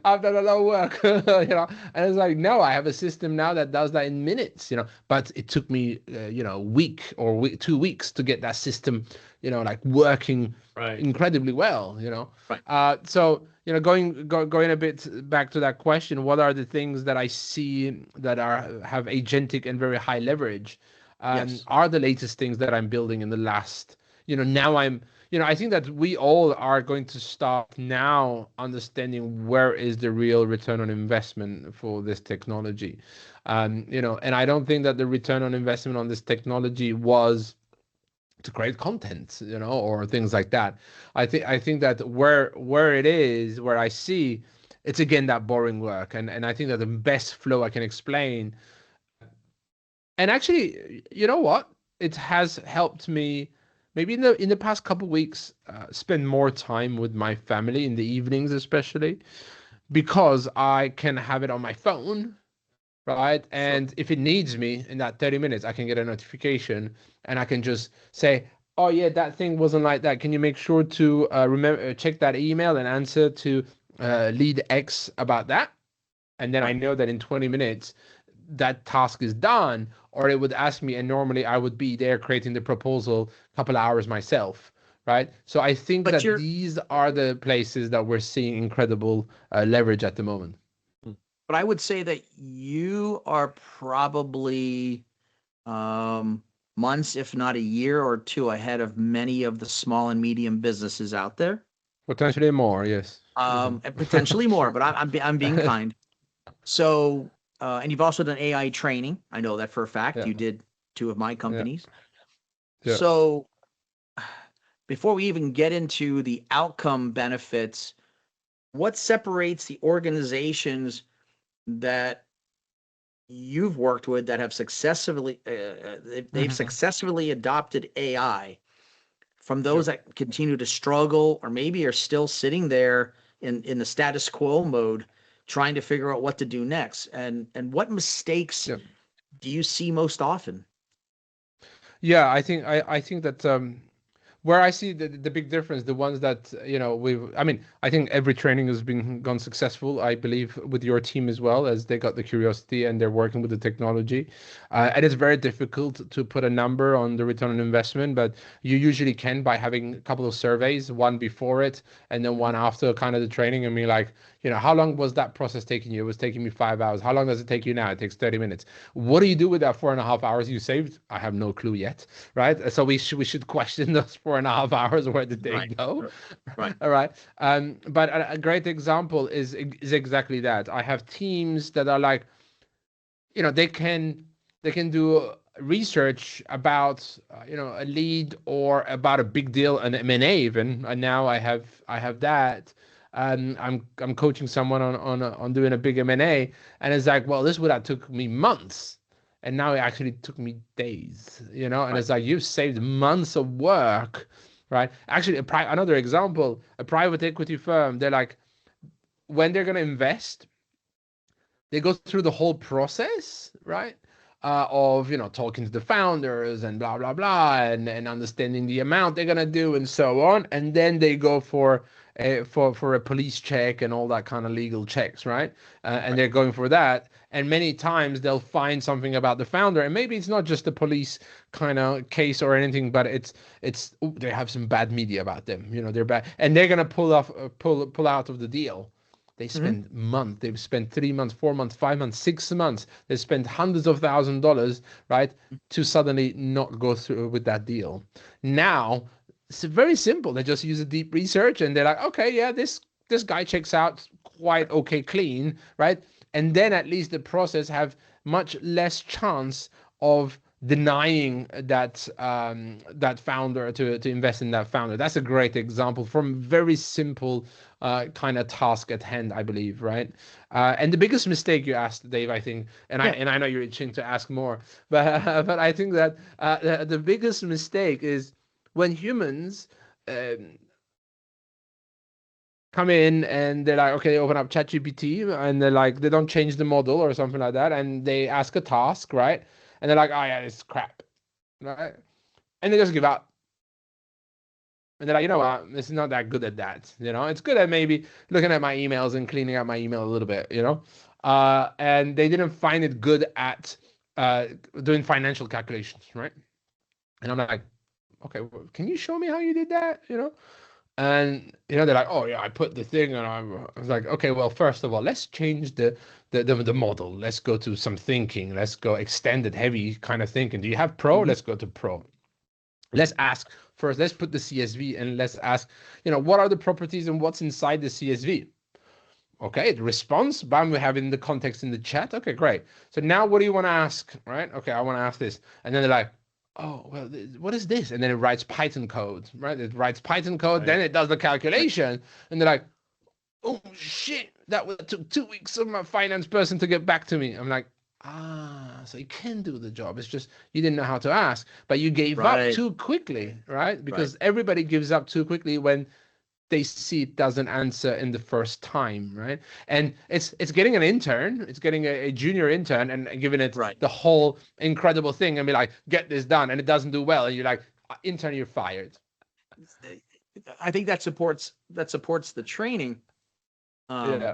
I've done a lot of work, And it's like, no, I have a system now that does that in minutes, But it took me, a week or 2 weeks to get that system, like working
Right.
incredibly well,
right?
So, going a bit back to that question, what are the things that I see that have agentic and very high leverage?
Yes.
Are the latest things that I'm building in the last, now I think that we all are going to start now understanding where is the real return on investment for this technology. And I don't think that the return on investment on this technology was to create content, or things like that. I think that where it is, where I see it's again that boring work, and I think that the best flow I can explain, and actually, you know what? It has helped me maybe in the past couple weeks, spend more time with my family in the evenings, especially because I can have it on my phone, right?
Sure.
And if it needs me in that 30 minutes, I can get a notification and I can just say, oh yeah, that thing wasn't like that. Can you make sure to remember check that email and answer to lead X about that? And then I
Right.
know that in 20 minutes that task is done. Or it would ask me, and normally I would be there creating the proposal a couple of hours myself, right? So I think
But
that
you're,
these are the places that we're seeing incredible leverage at the moment.
but I would say that you are probably um, months, if not a year or two ahead of many of the small and medium businesses out there.
Potentially more, yes.
And potentially more, but I'm being kind. So, and you've also done AI training. I know that for a fact.
Yeah,
You did two of my
yeah,
companies.
yeah.
So, before we even get into the outcome benefits, what separates the organizations that you've worked with that have they've
Mhm.
successfully adopted AI from
Yeah.
those that continue to struggle or maybe are still sitting there in the status quo mode trying to figure out what to do next, and what mistakes
Yeah.
do you see most often?
Yeah, I think that where I see the big difference, the ones that I mean, I think every training has been gone successful. I believe with your team as well, as they got the curiosity and they're working with the technology, and it's very difficult to put a number on the return on investment, but you usually can by having a couple of surveys, one before it and then
Mhm.
one after kind of the training, and be like, how long was that process taking you? It was taking me 5 hours. How long does it take you now? It takes 30 minutes. What do you do with that 4.5 hours you saved? I have no clue yet, right? So we should question those 4.5 hours. Where did they
Right.
go?
Right.
All right. But a great example is exactly that. I have teams that are like, they can do research about a lead or about a big deal, an M&A even, and now I have that. I'm coaching someone on doing a big M&A, and it's like, well, this would have took me months, and now it actually took me days, and
Right.
it's like you've saved months of work, right? Actually, another example, a private equity firm, they're like, when they're going to invest, they go through the whole process, right? Of talking to the founders and blah blah blah, and understanding the amount they're gonna do and so on, and then they go for a police check and all that kind of legal checks, right? And
Right.
they're going for that, and many times they'll find something about the founder, and maybe it's not just a police kind of case or anything, but they have some bad media about them, they're bad, and they're gonna pull out of the deal. They
Hmm.
spend months. They've spent 3 months, 4 months, 5 months, 6 months. They spent hundreds of $1,000s, right, to suddenly not go through with that deal. Now it's very simple. They just use a deep research and they're like, okay, yeah, this guy checks out quite okay, clean, right? And then at least the process have much less chance of denying that founder to invest in that founder. That's a great example from very simple kind of task at hand, I believe, right? And the biggest mistake you asked, Dave, I think, and I
Yeah.
and I know you're itching to ask more, but but I think that the biggest mistake is when humans um, come in and they're like, okay, they open up ChatGPT and they're like, they don't change the model or something like that, and they ask a task, right? And they're like, oh yeah, it's crap, right? And they just give up. And they're like, you know what? It's not that good at that. It's good at maybe looking at my emails and cleaning up my email a little bit. And they didn't find it good at uh, doing financial calculations, right? And I'm like, okay, well, can you show me how you did that? And they're like, oh yeah, I put the thing, and I was like, okay, well, first of all, let's change the model. Let's go to some thinking. Let's go extended, heavy kind of thinking. Do you have pro?
Hmm.
Let's go to pro. Let's ask first. Let's put the CSV and let's ask, what are the properties and what's inside the CSV? Okay, the response, bam, we have in the context in the chat. Okay, great. So now what do you want to ask? Right? Okay, I want to ask this. And then they're like, oh, well, what is this? And then it writes Python code, right? It writes Python code, then
Right.
it does the
Right.
calculation. And they're like, oh shit, that took 2 weeks of my finance person to get back to me. I'm like, So you can do the job. It's just you didn't know how to ask, but you gave up
Right.
too quickly, right?
Right.
Because everybody gives up too quickly when they see it doesn't answer in the first time, right? And it's getting an intern, it's getting a junior intern and giving it
Right.
the whole incredible thing and be like, get this done, and it doesn't do well, and you're like, intern, you're fired.
I think that supports the training.
Yeah.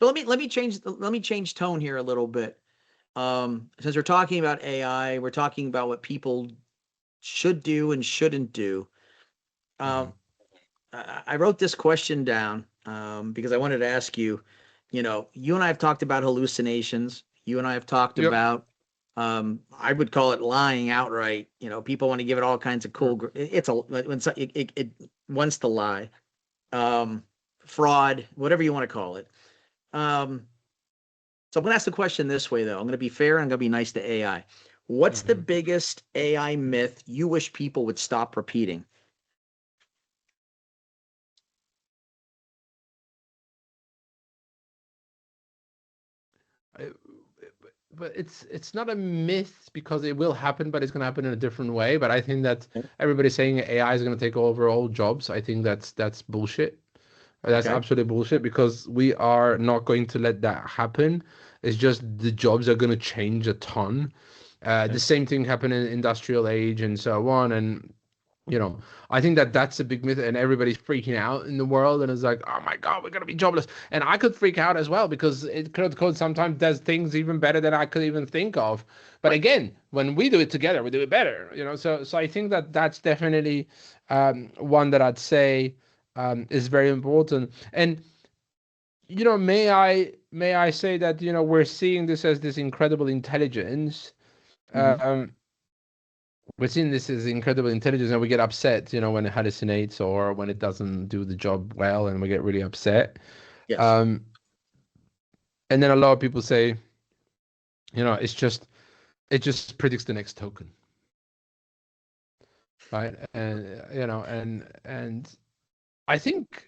But let me change tone here a little bit. Since we're talking about AI, we're talking about what people should do and shouldn't do. Um, I wrote this question down because I wanted to ask you. You and I have talked about hallucinations. You and I have talked
Yep.
about, I would call it lying outright. People want to give it all kinds of cool. It's a when it wants to lie, fraud, whatever you want to call it. So I'm going to ask the question this way, though. I'm going to be fair and I'm going to be nice to AI. What's the biggest AI myth you wish people would stop repeating?
But it's not a myth because it will happen, but it's going to happen in a different way. But I think that everybody's saying AI is going to take over all jobs. I think that's bullshit. That's
Okay.
absolute bullshit because we are not going to let that happen. It's just the jobs are going to change a ton. The same thing happened in industrial age and so on. And I think that that's a big myth, and everybody's freaking out in the world, and it's like, oh my God, we're gonna be jobless. And I could freak out as well because code sometimes does things even better than I could even think of. But again, when we do it together, we do it better. So I think that that's definitely one that I'd say is very important. And may I say that we're seeing this as this incredible intelligence. Um, we're seeing this as incredible intelligence, and we get upset, when it hallucinates or when it doesn't do the job well, and we get really upset.
Yes.
Um, and then a lot of people say, it just predicts the next token, right? And I think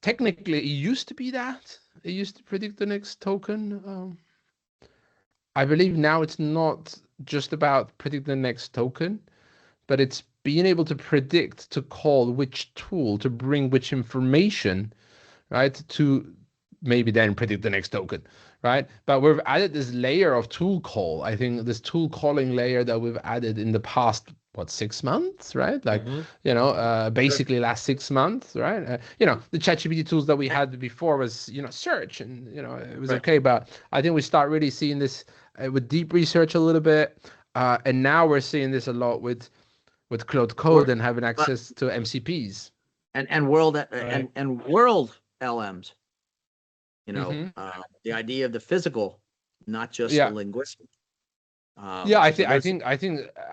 technically it used to be that it used to predict the next token. I believe now it's not just about predicting the next token, but it's being able to predict, to call which tool to bring which information, right, to maybe then predict the next token, right? But we've added this layer of tool call. I think this tool calling layer that we've added in the past, 6 months, right? Like, basically last 6 months, right? The ChatGPT tools that we had before was, search, and, it was okay. But I think we start really seeing this with deep research a little bit. And now we're seeing this a lot with Cloud Code and having access to MCPs
and world and world LMs. The idea of the physical, not just the linguistic.
I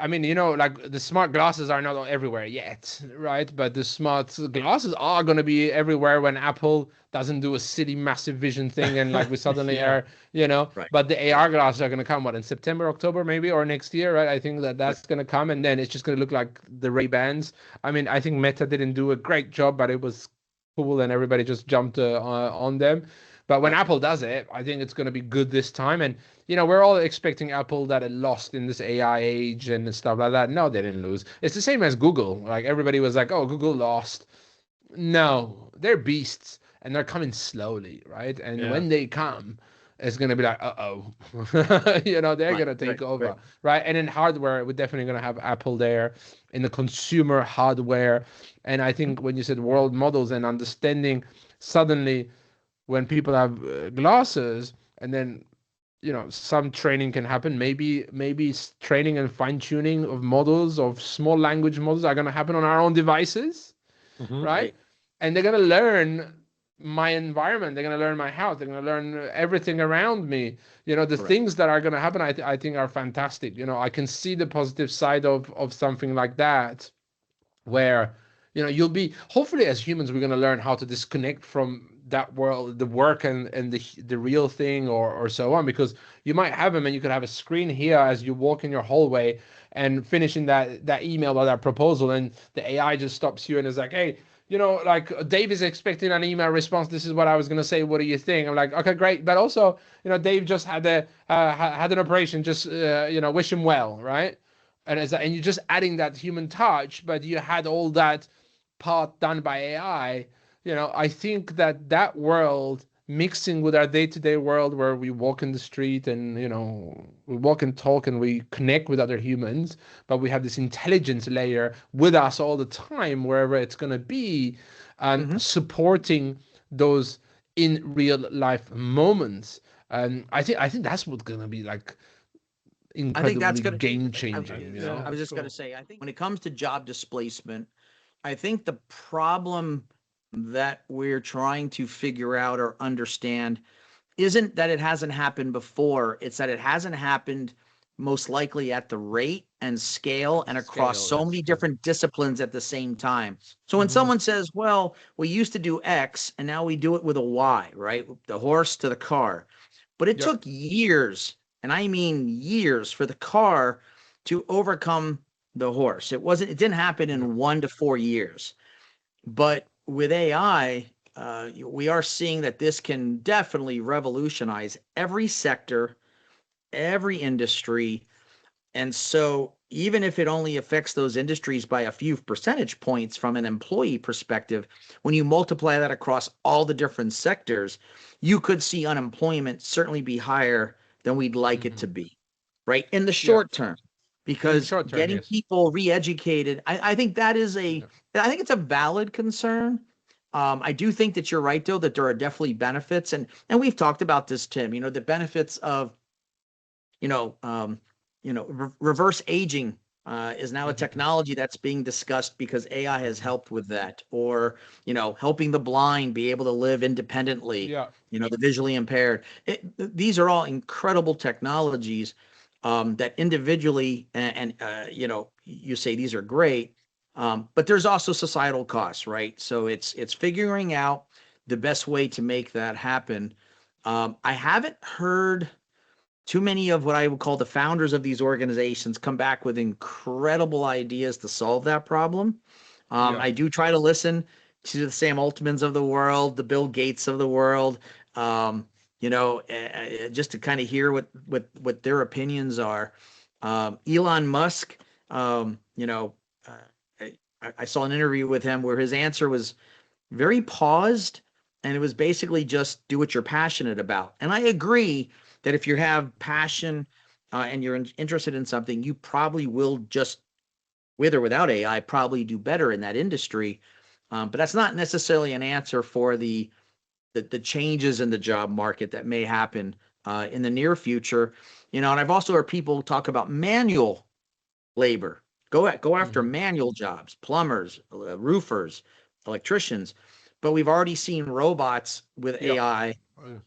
mean, like the smart glasses are not everywhere yet, right? But the smart glasses are going to be everywhere when Apple doesn't do a silly massive vision thing and like we suddenly are, but the AR glasses are going to come in September, October, maybe, or next year, right? I think that's going to come, and then it's just going to look like the Ray-Bans. I mean, I think Meta didn't do a great job, but it was cool and everybody just jumped on them. But when Apple does it, I think it's going to be good this time. And, we're all expecting Apple that it lost in this AI age and stuff like that. No, they didn't lose. It's the same as Google. Like everybody was like, oh, Google lost. No, they're beasts and they're coming slowly, right? And when they come, it's going to be like, uh-oh, they're going to take over, right? And in hardware, we're definitely going to have Apple there in the consumer hardware. And I think when you said world models and understanding, suddenly when people have glasses and then some training can happen, maybe training and fine-tuning of models, of small language models, are going to happen on our own devices, right? And they're going to learn my environment, they're going to learn my house, they're going to learn everything around me. The things that are going to happen, I think are fantastic. I can see the positive side of something like that, where you'll be, hopefully as humans, we're going to learn how to disconnect from that world, the work and the real thing, or so on, because you might have them and you could have a screen here as you walk in your hallway and finishing that email or that proposal, and the AI just stops you and is like, hey, like Dave is expecting an email response. This is what I was going to say. What do you think? I'm like, okay, great. But also, Dave just had had an operation. Just, wish him well, right? And you're just adding that human touch, but you had all that part done by AI. I think that world mixing with our day-to-day world where we walk in the street and we walk and talk and we connect with other humans, but we have this intelligence layer with us all the time wherever it's going to be, and supporting those in real life moments. And I think that's what's going to be like incredibly game changing.
I was just going to say, I think when it comes to job displacement, I think the problem that we're trying to figure out or understand isn't that it hasn't happened before. It's that it hasn't happened most likely at the rate and scale and across so many different disciplines at the same time. So when someone says, well, we used to do X and now we do it with a Y, right? The horse to the car. But it took years, and I mean years, for the car to overcome the horse. It didn't happen in 1 to 4 years. But with AI, we are seeing that this can definitely revolutionize every sector, every industry. And so even if it only affects those industries by a few percentage points from an employee perspective, when you multiply that across all the different sectors, you could see unemployment certainly be higher than we'd like it to be, right? In the short term, because getting people re-educated, I think that is I think it's a valid concern. I do think that you're right, though, that there are definitely benefits. And we've talked about this, Tim, the benefits of, reverse aging is now a technology that's being discussed because AI has helped with that, or, helping the blind be able to live independently, the visually impaired. These are all incredible technologies that individually, and you say these are great, but there's also societal costs, right? So it's figuring out the best way to make that happen. I haven't heard too many of what I would call the founders of these organizations come back with incredible ideas to solve that problem. I do try to listen to the Sam Altmans of the world, the Bill Gates of the world, just to kind of hear what their opinions are. Elon Musk, I saw an interview with him where his answer was very paused, and it was basically just do what you're passionate about. And I agree that if you have passion and you're interested in something, you probably will, just with or without AI, probably do better in that industry. But that's not necessarily an answer for the changes in the job market that may happen in the near future. And I've also heard people talk about manual labor. Go after manual jobs, plumbers, roofers, electricians. But we've already seen robots with AI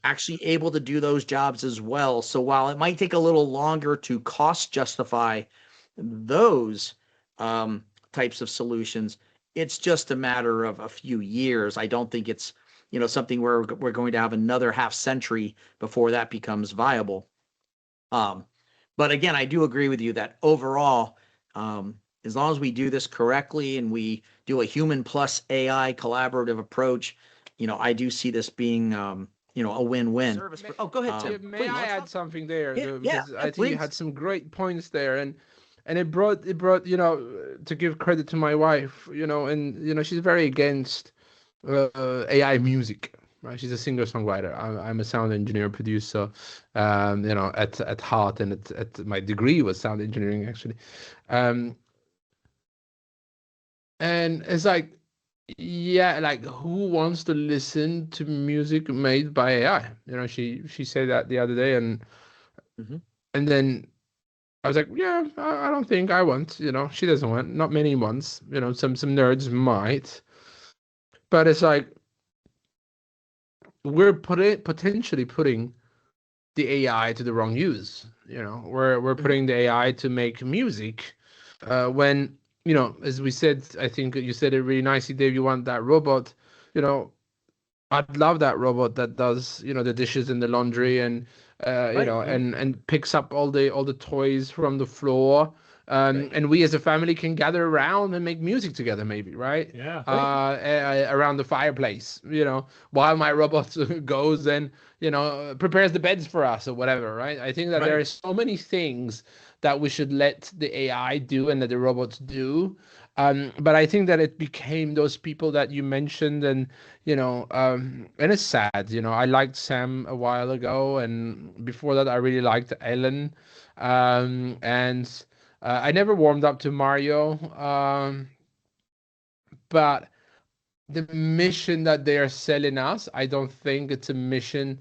actually able to do those jobs as well. So while it might take a little longer to cost justify those types of solutions, it's just a matter of a few years. I don't think it's something where we're going to have another half century before that becomes viable. But again, I do agree with you that overall, as long as we do this correctly and we do a human plus AI collaborative approach, I do see this being a win-win. Oh, go ahead, Tim.
May I add something there? Because I think you had some great points there, and it brought to give credit to my wife, and she's very against AI music. Right? She's a singer-songwriter. I'm a sound engineer, producer, at heart, and at my degree was sound engineering actually, and it's like, like who wants to listen to music made by AI? She said that the other day, and then I was like, yeah, I don't think I want. She doesn't want. Not many wants. Some nerds might, but it's like we're potentially putting the AI to the wrong use. We're putting the AI to make music when. As we said, I think you said it really nicely, Dave. You want that robot, I'd love that robot that does, the dishes and the laundry and, and picks up all the toys from the floor, And we as a family can gather around and make music together, maybe, right?
Yeah.
Around the fireplace, while my robot goes and, prepares the beds for us or whatever, right? I think that there are so many things that we should let the AI do and that the robots do. But I think that it became those people that you mentioned, and and it's sad. I liked Sam a while ago, and before that, I really liked Ellen, and I never warmed up to Mario, but the mission that they are selling us, I don't think it's a mission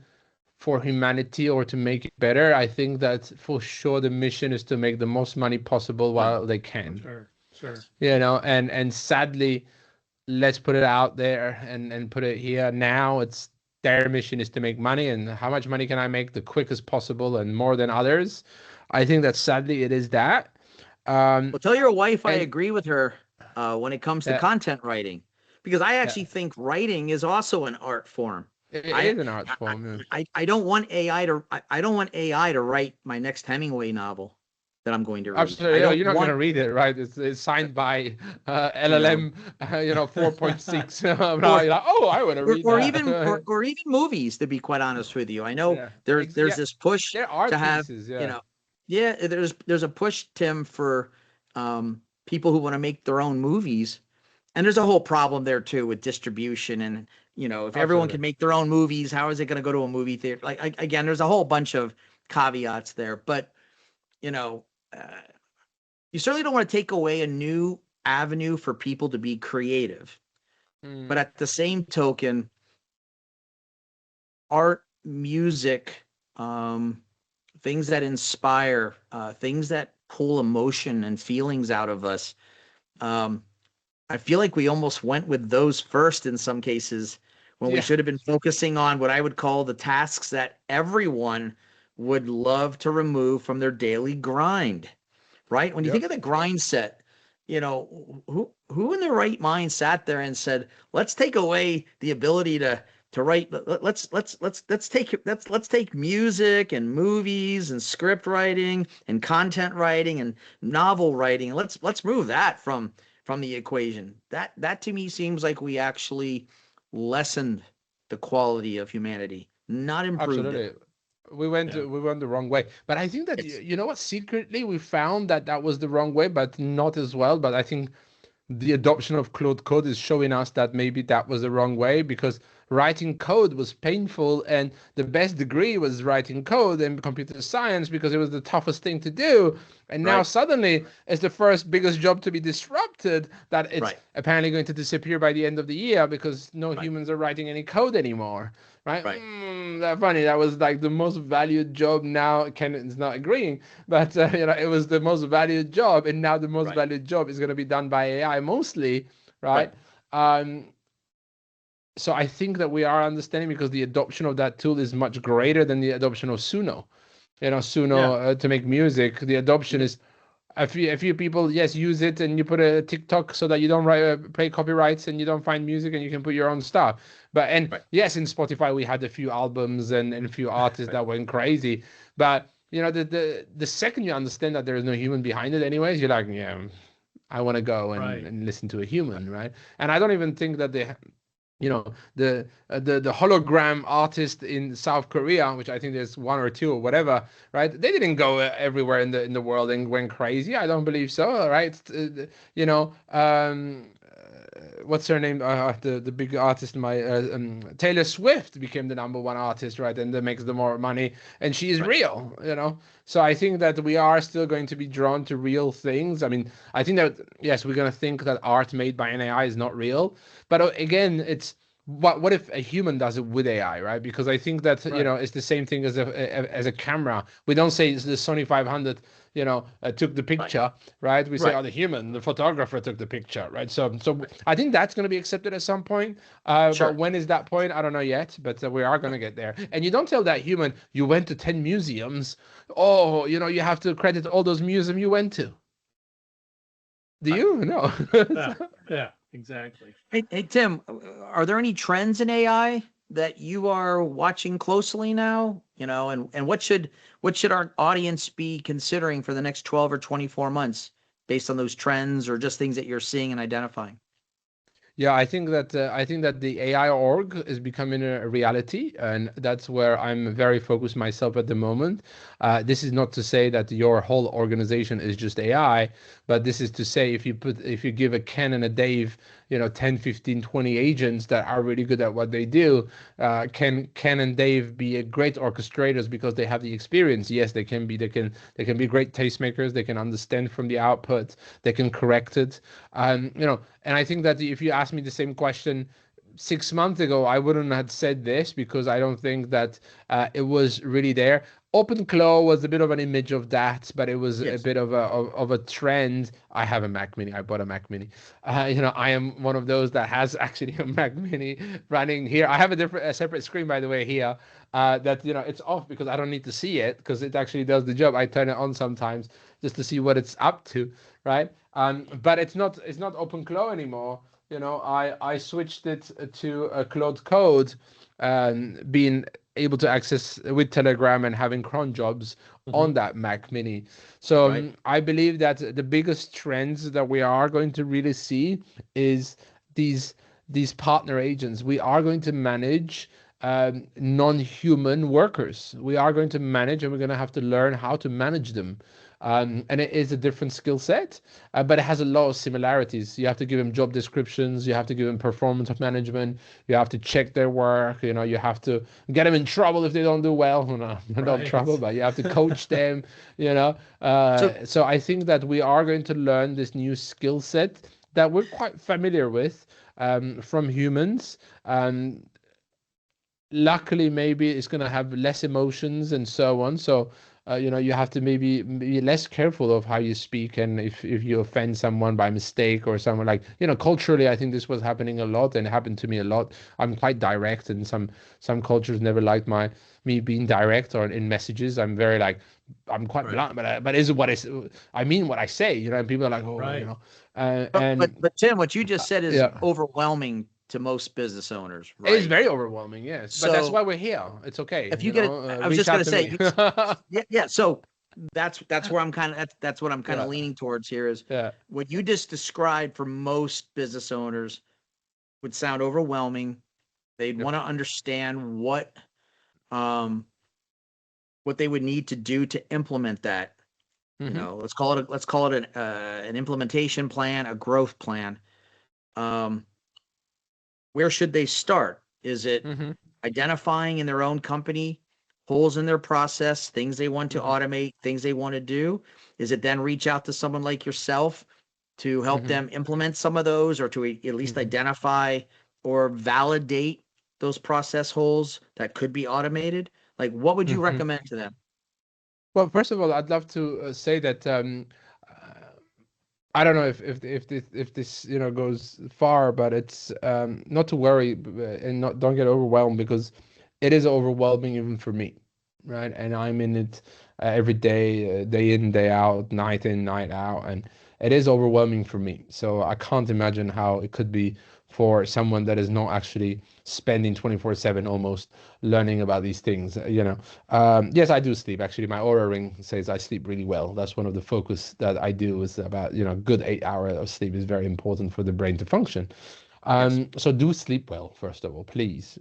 for humanity or to make it better. I think that for sure the mission is to make the most money possible while they can.
Sure.
And sadly, let's put it out there and put it here now. It's their mission is to make money, and how much money can I make the quickest possible and more than others? I think that sadly it is that.
Well, tell your wife I agree with her when it comes to content writing, because I actually think writing is also an art form.
It is an art form.
I don't want AI to write my next Hemingway novel that I'm going to read.
Absolutely, you're not going to read it, right? It's signed by LLM, 4.6. You're like, oh, I want to read that.
or even movies. To be quite honest with you, I know there's this push
there are
to have
pieces,
there's a push, Tim, for people who want to make their own movies, and there's a whole problem there too with distribution. And if everyone can make their own movies, how is it going to go to a movie theater? Like again, there's a whole bunch of caveats there, but you certainly don't want to take away a new avenue for people to be creative. But at the same token, art, music, things that inspire, things that pull emotion and feelings out of us. I feel like we almost went with those first in some cases when we should have been focusing on what I would call the tasks that everyone would love to remove from their daily grind, right? When you think of the grind set, who in their right mind sat there and said, let's take away the ability to write. Let's take music and movies and script writing and content writing and novel writing. Let's move that from the equation. That to me seems like we actually lessened the quality of humanity, not improved it.
We went the wrong way. But I think that, what, secretly we found that was the wrong way, but not as well. But I think the adoption of Claude Code is showing us that maybe that was the wrong way, because writing code was painful, and the best degree was writing code and computer science because it was the toughest thing to do. And now suddenly it's the first biggest job to be disrupted, that it's apparently going to disappear by the end of the year because no humans are writing any code anymore. Right? That's funny. That was like the most valued job. Now Ken is not agreeing, but it was the most valued job, and now the most valued job is going to be done by AI mostly, right? So I think that we are understanding, because the adoption of that tool is much greater than the adoption of Suno. To make music, the adoption is a few people, use it, and you put a TikTok so that you don't pay copyrights and you don't find music and you can put your own stuff. But yes, in Spotify we had a few albums and a few artists that went crazy. But the second you understand that there is no human behind it, anyways, you're like, I want to go and listen to a human, right? And I don't even think that the hologram artist in South Korea, which I think there's one or two or whatever, right? They didn't go everywhere in the world and went crazy. I don't believe so, right? What's her name? The big artist, Taylor Swift became the #1 artist, right? And that makes the more money, and she is real, So I think that we are still going to be drawn to real things. I mean, I think that yes, we're going to think that art made by an AI is not real, but again, it's what if a human does it with AI, right? Because I think that it's the same thing as a camera. We don't say the Sony 500 took the picture, right? We say, the human, the photographer took the picture, right? So I think that's going to be accepted at some point. But when is that point? I don't know yet, but we are going to get there. And you don't tell that human, you went to 10 museums. Oh, you have to credit all those museums you went to. Do you? No.
Yeah, exactly.
Hey, Tim, are there any trends in AI that you are watching closely now? And what should our audience be considering for the next 12 or 24 months based on those trends or just things that you're seeing and identifying?
Yeah, I think that the AI org is becoming a reality, and that's where I'm very focused myself at the moment. This is not to say that your whole organization is just AI, but this is to say if you give a Ken and a Dave, 10, 15, 20 agents that are really good at what they do, can Ken and Dave be a great orchestrators because they have the experience? Yes, they can be. They can be great tastemakers. They can understand from the output. They can correct it. And I think that if you ask me the same question 6 months ago, I wouldn't have said this because I don't think that it was really there. OpenClaw was a bit of an image of that, but it was a
Yes.
bit of a trend. I have a Mac Mini. I bought a Mac Mini. I am one of those that has actually a Mac Mini running here. I have a separate screen, by the way, here. That it's off because I don't need to see it because it actually does the job. I turn it on sometimes just to see what it's up to, right? But it's not OpenClaw anymore. I switched it to a Claude Code, being able to access with Telegram and having cron jobs
Mm-hmm.
on that Mac Mini. So
Right.
I believe that the biggest trends that we are going to really see is these these partner agents. We are going to manage non-human workers. We are going to manage, and we're going to have to learn how to manage them. And it is a different skill set, but it has a lot of similarities. You have to give them job descriptions, you have to give them performance management, you have to check their work, you have to get them in trouble if they don't do well. No, not
Right.
trouble, but you have to coach them,
So
so I think that we are going to learn this new skill set that we're quite familiar with from humans. Luckily maybe it's going to have less emotions and so on, so you have to maybe be less careful of how you speak, and if you offend someone by mistake or someone, like, culturally I think this was happening a lot, and it happened to me a lot. I'm quite direct, and some cultures never liked me being direct or in messages. I'm very like, I'm quite
right.
blunt, but is what I mean what I say, and people are like, oh,
Right.
But Tim, what you just said is
yeah.
overwhelming to most business owners,
It's
right?
very overwhelming, yes, but that's
So
why we're here. It's okay,
if you get it, I was
reach
just going
out
to
to
say,
me.
yeah, yeah. So that's where I'm kind of that's what I'm kind of
Yeah,
leaning towards here is
yeah.
what you just described for most business owners would sound overwhelming. They'd
Yep.
want to understand um what they would need to do to implement that.
Mm-hmm.
Let's call it an implementation plan, a growth plan. Um, where should they start? Is it
Mm-hmm.
identifying in their own company holes in their process, things they want to
Mm-hmm.
automate, things they want to do? Is it then reach out to someone like yourself to help
Mm-hmm.
them implement some of those or to at least
Mm-hmm.
identify or validate those process holes that could be automated? Like, what would you
Mm-hmm.
recommend to them?
Well, first of all, I'd love to say that uh, I don't know if this goes far, but it's not to worry, and not don't get overwhelmed, because it is overwhelming even for me, right? And I'm in it every day, day in, day out, night in, night out, and it is overwhelming for me. So I can't imagine how it could be for someone that is not actually spending 24/7 almost learning about these things. Yes, I do sleep. Actually, my Aura ring says I sleep really well. That's one of the focus that I do, is about, good 8 hours of sleep is very important for the brain to function.
Yes.
So do sleep well, first of all, please,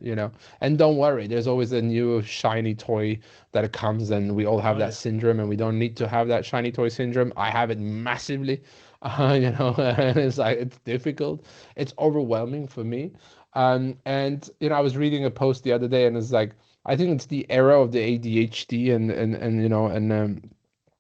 and don't worry. There's always a new shiny toy that comes, and we all have
Oh
that
yeah.
syndrome, and we don't need to have that shiny toy syndrome. I have it massively, and it's like, it's difficult. It's overwhelming for me. And I was reading a post the other day, and it's like, I think it's the era of the ADHD, and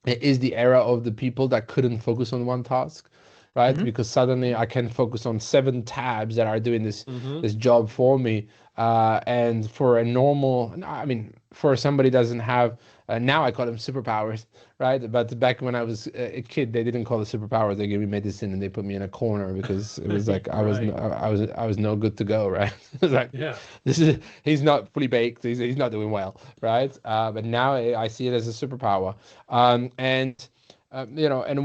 it is the era of the people that couldn't focus on one task, right?
Hmm.
Because suddenly I can focus on 7 tabs that are doing this
Mm-hmm.
this job for me. And for a normal, no, I mean, for somebody that doesn't have, now I call them superpowers, right? But back when I was a kid, they didn't call it superpowers. They gave me medicine and they put me in a corner because it was like
Right.
I was no good to go, right? It's like,
Yeah.
he's not fully baked. He's not doing well, right? But now I see it as a superpower. And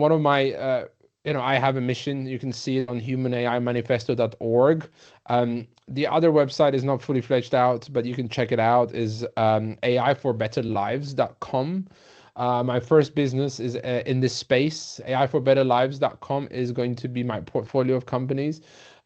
one of my I have a mission. You can see it on humanaimanifesto.org. The other website is not fully fledged out, but you can check it out, is AI for better lives.com. My first business is in this space. AI4betterlives.com is going to be my portfolio of companies.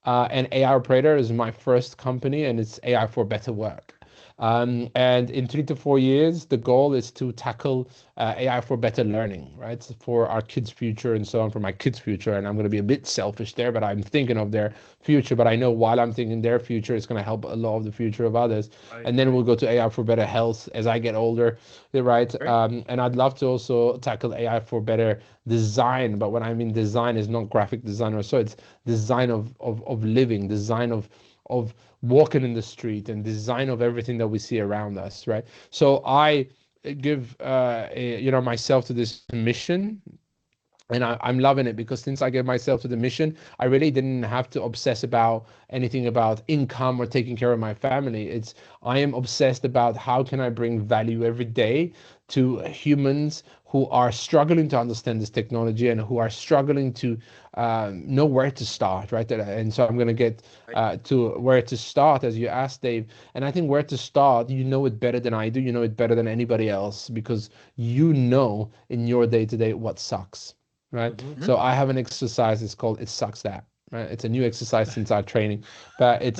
And AI Operator is my first company, and it's AI for better work. And in 3 to 4 years, the goal is to tackle AI for better learning, right? So for our kids' future and so on, for my kids' future. And I'm going to be a bit selfish there, but I'm thinking of their future. But I know while I'm thinking their future, it's going to help a lot of the future of others.
Right,
And then
right.
we'll go to AI for better health as I get older, right? And I'd love to also tackle AI for better design. But when I mean design, is not graphic design or so. It's design of living, design of walking in the street, and design of everything that we see around us, right? So I give myself to this mission, and I'm loving it, because since I gave myself to the mission, I really didn't have to obsess about anything about income or taking care of my family. I am obsessed about how can I bring value every day to humans who are struggling to understand this technology and who are struggling to know where to start, right? And so I'm going to get to where to start, as you asked, Dave. And I think where to start, you know it better than I do. You know it better than anybody else, because you know in your day-to-day what sucks. Right.
Mm-hmm.
So I have an exercise. It's called "It Sucks That." Right. It's a new exercise since our training, but it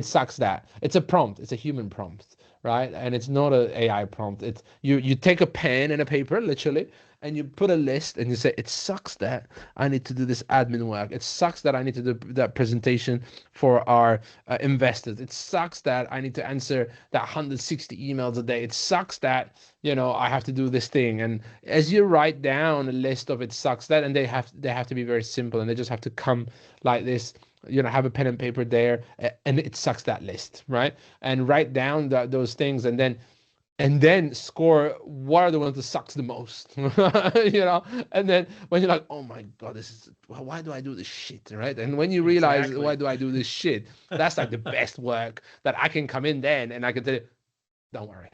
sucks that. It's a prompt. It's a human prompt, right? And it's not an AI prompt. It's you take a pen and a paper, literally, and you put a list and you say, "It sucks that I need to do this admin work. It sucks that I need to do that presentation for our investors. It sucks that I need to answer that 160 emails a day. It sucks that I have to do this thing." And as you write down a list of "it sucks that," and they have to be very simple, and they just have to come like this. Have a pen and paper there, and "it sucks that" list, right? And write down those things, and then score what are the ones that sucks the most. And then when you're like, oh my god, why do I do this shit, right? And when you realize,
Exactly.
why do I do this shit, that's like the best work that I can come in then, and I can tell you, don't worry,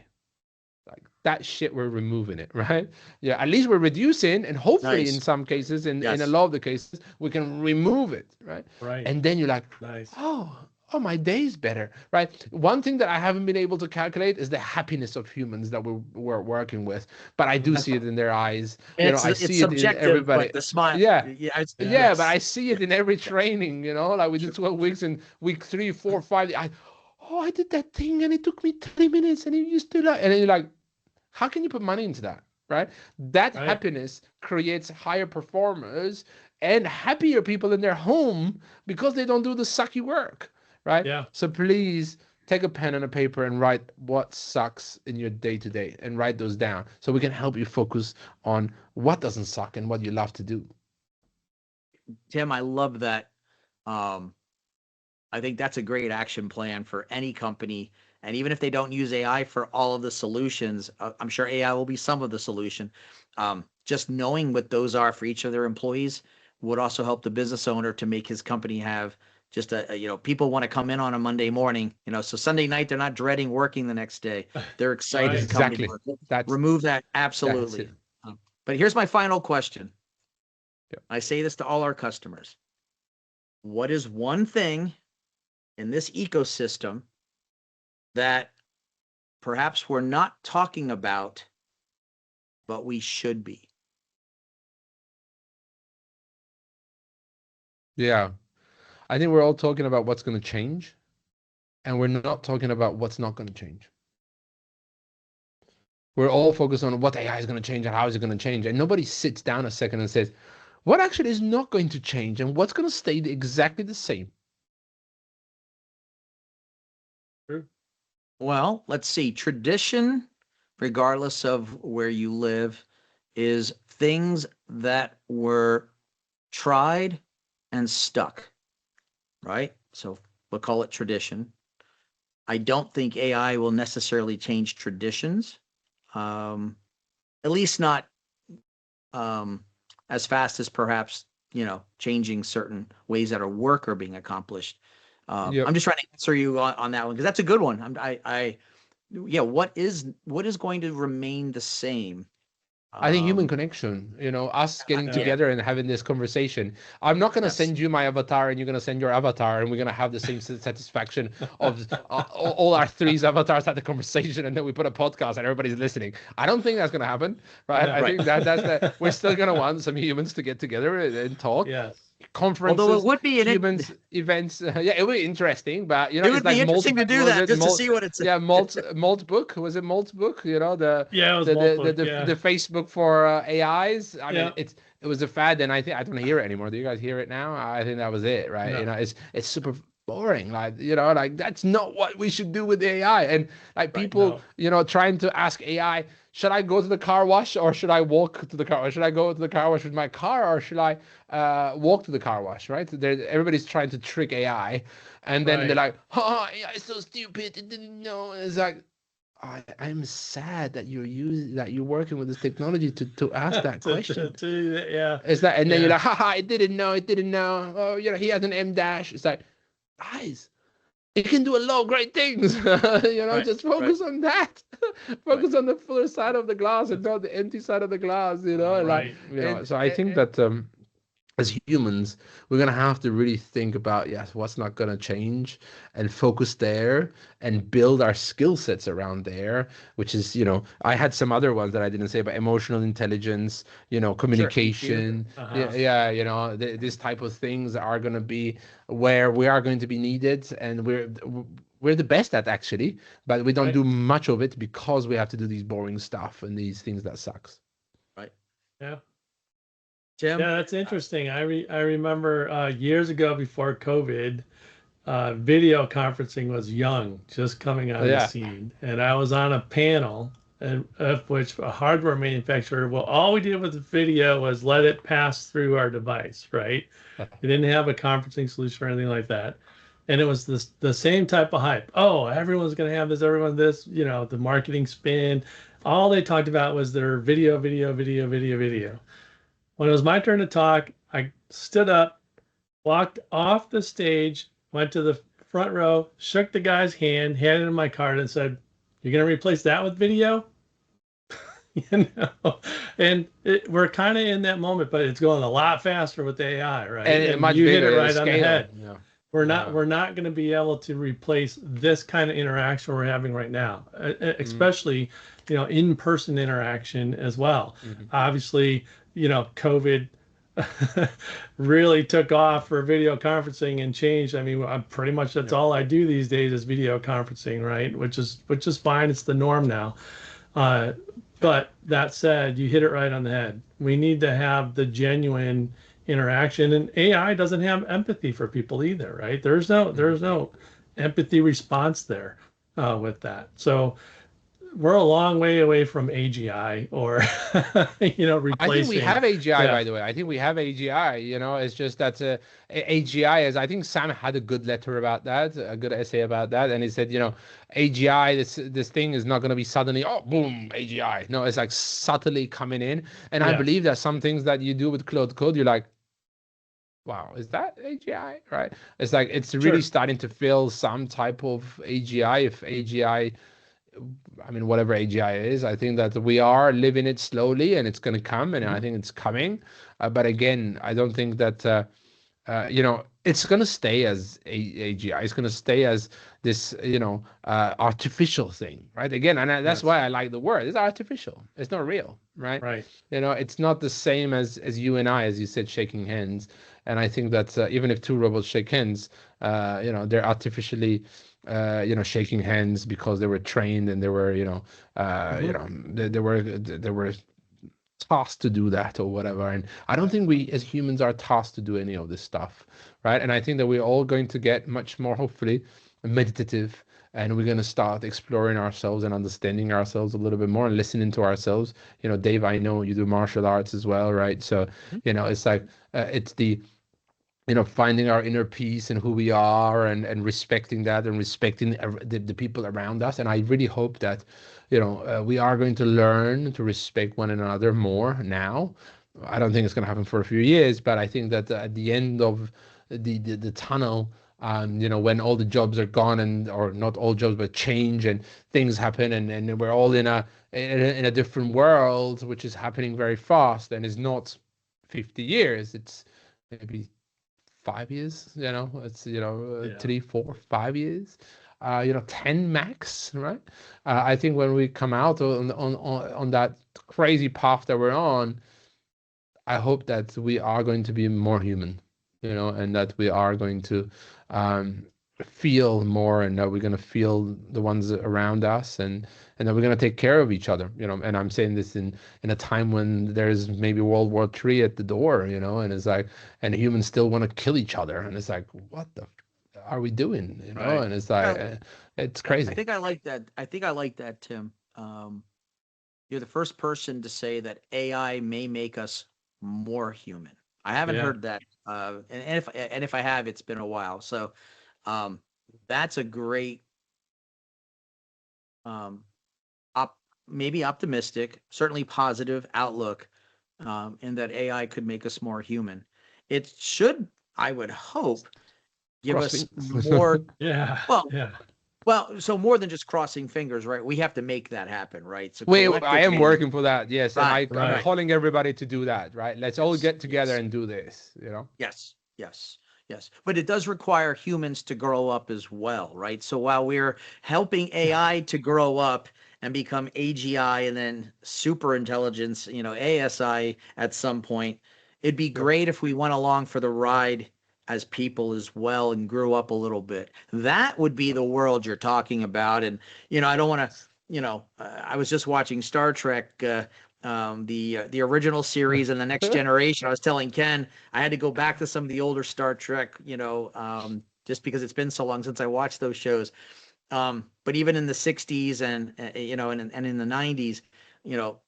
like that shit, we're removing it, right? Yeah, at least we're reducing, and hopefully in
Nice.
some cases, in a
Yes.
lot of the cases, we can remove it, right?
Right.
And then you're like,
Nice.
oh, my day's better, right? One thing that I haven't been able to calculate is the happiness of humans that we're working with, but I do
Mhm.
see it in their eyes.
It's
I
it's
see it in
subjective,
everybody.
but the smile.
Yeah.
Yeah.
Yeah, but
Yes.
I see it in every
Yes.
training, like we did
Sure.
12 weeks, and week 3, 4, 5. I did that thing and it took me 3 minutes, and it used to like, and then you're like, how can you put money into that, right? That
Right.
happiness creates higher performers and happier people in their home, because they don't do the sucky work, right?
Yeah.
So please take a pen and a paper and write what sucks in your day to day, and write those down so we can help you focus on what doesn't suck and what you love to do.
Tim, I love that. Um, I think that's a great action plan for any company. And even if they don't use AI for all of the solutions, I'm sure AI will be some of the solution. Just knowing what those are for each of their employees would also help the business owner to make his company have just people want to come in on a Monday morning, so Sunday night, they're not dreading working the next day. They're excited to
Right.
come to
Exactly.
work.
That's
Remove that.
that's
Absolutely.
it.
But here's my final question.
Yeah.
I say this to all our customers. What is one thing in this ecosystem that perhaps we're not talking about, but we should be?
Yeah. I think we're all talking about what's going to change, and we're not talking about what's not going to change. We're all focused on what AI is going to change and how is it going to change. And nobody sits down a second and says, what actually is not going to change and what's going to stay exactly the same?
True.
Well, let's see. Tradition, regardless of where you live, is things that were tried and stuck, right? So we'll call it tradition. I don't think AI will necessarily change traditions, at least not um, as fast as perhaps changing certain ways that our work are being accomplished.
Yep.
I'm just trying to answer you on that one because that's a good one. Yeah. What is going to remain the same?
I think human connection, us getting
Yeah.
together and having this conversation. I'm not going to
Yes.
send you my avatar and you're going to send your avatar and we're going to have the same satisfaction of all our three avatars had the conversation and then we put a podcast and everybody's listening. I don't think that's going to happen, right?
No.
I think we're still going to want some humans to get together and talk.
Yes.
Conferences,
Although it would be
humans, events. Yeah, it would be interesting, but
it would be interesting to do that just to see what it's.
Yeah, Malt book. Was it Malt book?
It was
the Facebook for AIs. I mean, it was a fad, and I don't hear it anymore. Do you guys hear it now? I think that was it, right?
No.
It's super boring. Like that's not what we should do with AI. And like people, trying to ask AI, should I go to the car wash or should I walk to the car? Or should I go to the car wash with my car or should I walk to the car wash? Right? Everybody's trying to trick AI, and then they're like, "Oh, AI is so stupid. It didn't know." And it's like, I'm sad that you're working with this technology to ask that question.
Yeah.
It's like, and then you're like, haha, it didn't know. Oh, he has an M dash. It's like, guys, it can do a lot of great things. Just focus on that. Focus on the fuller side of the glass and not the empty side of the glass. So I think that as humans, we're going to have to really think about, what's not going to change and focus there and build our skill sets around there, which is, I had some other ones that I didn't say, but emotional intelligence, communication. Sure. This type of things are going to be where we are going to be needed. And we're the best at actually, but we don't do much of it because we have to do these boring stuff and these things that sucks.
Right.
Yeah.
Tim?
Yeah, that's interesting. I remember years ago before COVID, video conferencing was young, just coming on the scene. And I was on a panel of which a hardware manufacturer, all we did with the video was let it pass through our device, right? We didn't have a conferencing solution or anything like that. And it was the same type of hype. Oh, everyone's going to have this, everyone this, the marketing spin. All they talked about was their video. When it was my turn to talk, I stood up, walked off the stage, went to the front row, shook the guy's hand, handed him my card, and said, "You're going to replace that with video?" And we're kind of in that moment, but it's going a lot faster with the AI, right?
And much
you
bigger
hit it right
scale.
on the head.
Yeah.
We're not going to be able to replace this kind of interaction we're having right now, especially in-person interaction as well. Obviously, COVID really took off for video conferencing and changed. I mean, pretty much that's all I do these days is video conferencing, right? Which is fine. It's the norm now. But that said, you hit it right on the head. We need to have the genuine interaction, and AI doesn't have empathy for people either, right? There's no empathy response there with that. So we're a long way away from AGI or replacing.
I think we have AGI, by the way. I think we have AGI. It's just that AGI is. I think Sam had a good letter about that, a good essay about that, and he said, AGI, this thing is not going to be suddenly, oh, boom, AGI. No, it's like subtly coming in, and I believe that some things that you do with Claude Code, you're like, wow, is that AGI? Right? It's like it's really starting to feel some type of AGI. If AGI, I mean, whatever AGI is, I think that we are living it slowly, and it's going to come, and I think it's coming. But again, I don't think that it's going to stay as AGI. It's going to stay as this, artificial thing, right? Again, and that's why I like the word. It's artificial. It's not real, right?
Right.
It's not the same as you and I, as you said, shaking hands. And I think that even if two robots shake hands, they're artificially, shaking hands because they were trained and they were, they were tasked to do that or whatever. And I don't think we as humans are tasked to do any of this stuff, right? And I think that we're all going to get much more, hopefully, meditative, and we're going to start exploring ourselves and understanding ourselves a little bit more and listening to ourselves. Dave, I know you do martial arts as well, right? So, it's like, it's the, finding our inner peace and who we are and respecting that and respecting the people around us. And I really hope that, we are going to learn to respect one another more now. I don't think it's going to happen for a few years, but I think that at the end of the tunnel, when all the jobs are gone, or not all jobs, but change and things happen, and we're all in a different world, which is happening very fast, and is not 50 years. It's maybe 5 years, it's 3, 4, 5 years, 10 max, right? I think when we come out on that crazy path that we're on, I hope that we are going to be more human, and that we are going to feel more, and that we're going to feel the ones around us, and that we're going to take care of each other, and I'm saying this in a time when there's maybe World War III at the door, and it's like, and humans still want to kill each other, and it's like, what the are we doing,
Right.
and it's like, it's crazy.
I think I like that, Tim. You're the first person to say that AI may make us more human. I haven't heard that, and if I have, it's been a while. So that's a great, maybe optimistic, certainly positive outlook, in that AI could make us more human. It should, I would hope, give us more.
Yeah.
Well,
yeah.
Well, so more than just crossing fingers, right? We have to make that happen, right? So
I am working for that, yes.
Right,
And I'm calling everybody to do that, right? Let's all get together and do this,
Yes. But it does require humans to grow up as well, right? So while we're helping AI to grow up and become AGI and then super intelligence, ASI at some point, it'd be great if we went along for the ride as people as well and grew up a little bit. That would be the world you're talking about. And, I don't want to, I was just watching Star Trek, the original series and the Next Generation. I was telling Ken, I had to go back to some of the older Star Trek, just because it's been so long since I watched those shows. But even in the 60s and in the 90s,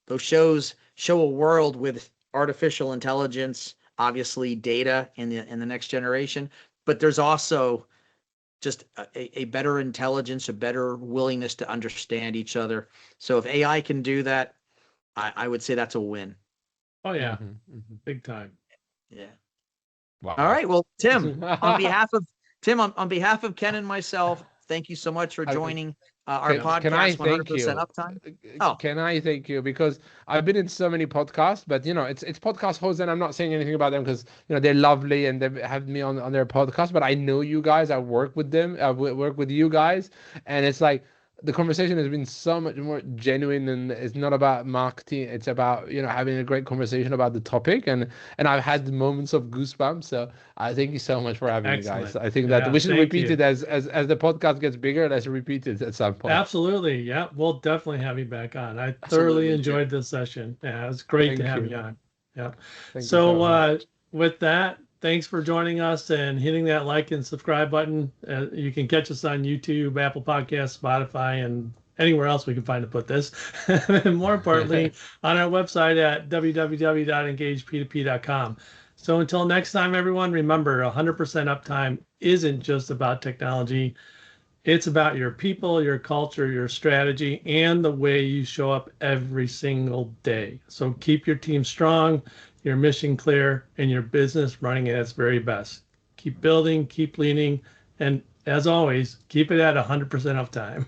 those shows show a world with artificial intelligence, obviously data in the Next Generation, but there's also just a better intelligence, a better willingness to understand each other. So if AI can do that, I would say that's a win.
Oh yeah, big time.
Yeah.
Wow.
All right. Well, Tim, on behalf of Ken and myself, thank you so much for joining our podcast.
Can I thank
100%
you?
Uptime.
Can I thank you? Because I've been in so many podcasts, but it's podcast hosts, and I'm not saying anything about them because they're lovely and they have me on their podcast. But I know you guys. I work with them. I work with you guys, and it's like the conversation has been so much more genuine, and it's not about marketing. It's about having a great conversation about the topic, and I've had moments of goosebumps. So I thank you so much for having me, guys. I think that we should repeat it as the podcast gets bigger. Let's repeat it at some point.
Absolutely, yeah, we'll definitely have you back on. I thoroughly enjoyed this session. Yeah, it's great to have you on. Yeah. So with that, thanks for joining us and hitting that like and subscribe button. You can catch us on YouTube, Apple Podcasts, Spotify, and anywhere else we can find to put this. And more importantly, on our website at www.engagep2p.com. So until next time, everyone, remember 100% uptime isn't just about technology. It's about your people, your culture, your strategy, and the way you show up every single day. So keep your team strong, your mission clear, and your business running at its very best. Keep building, keep leading, and as always, keep it at 100% uptime.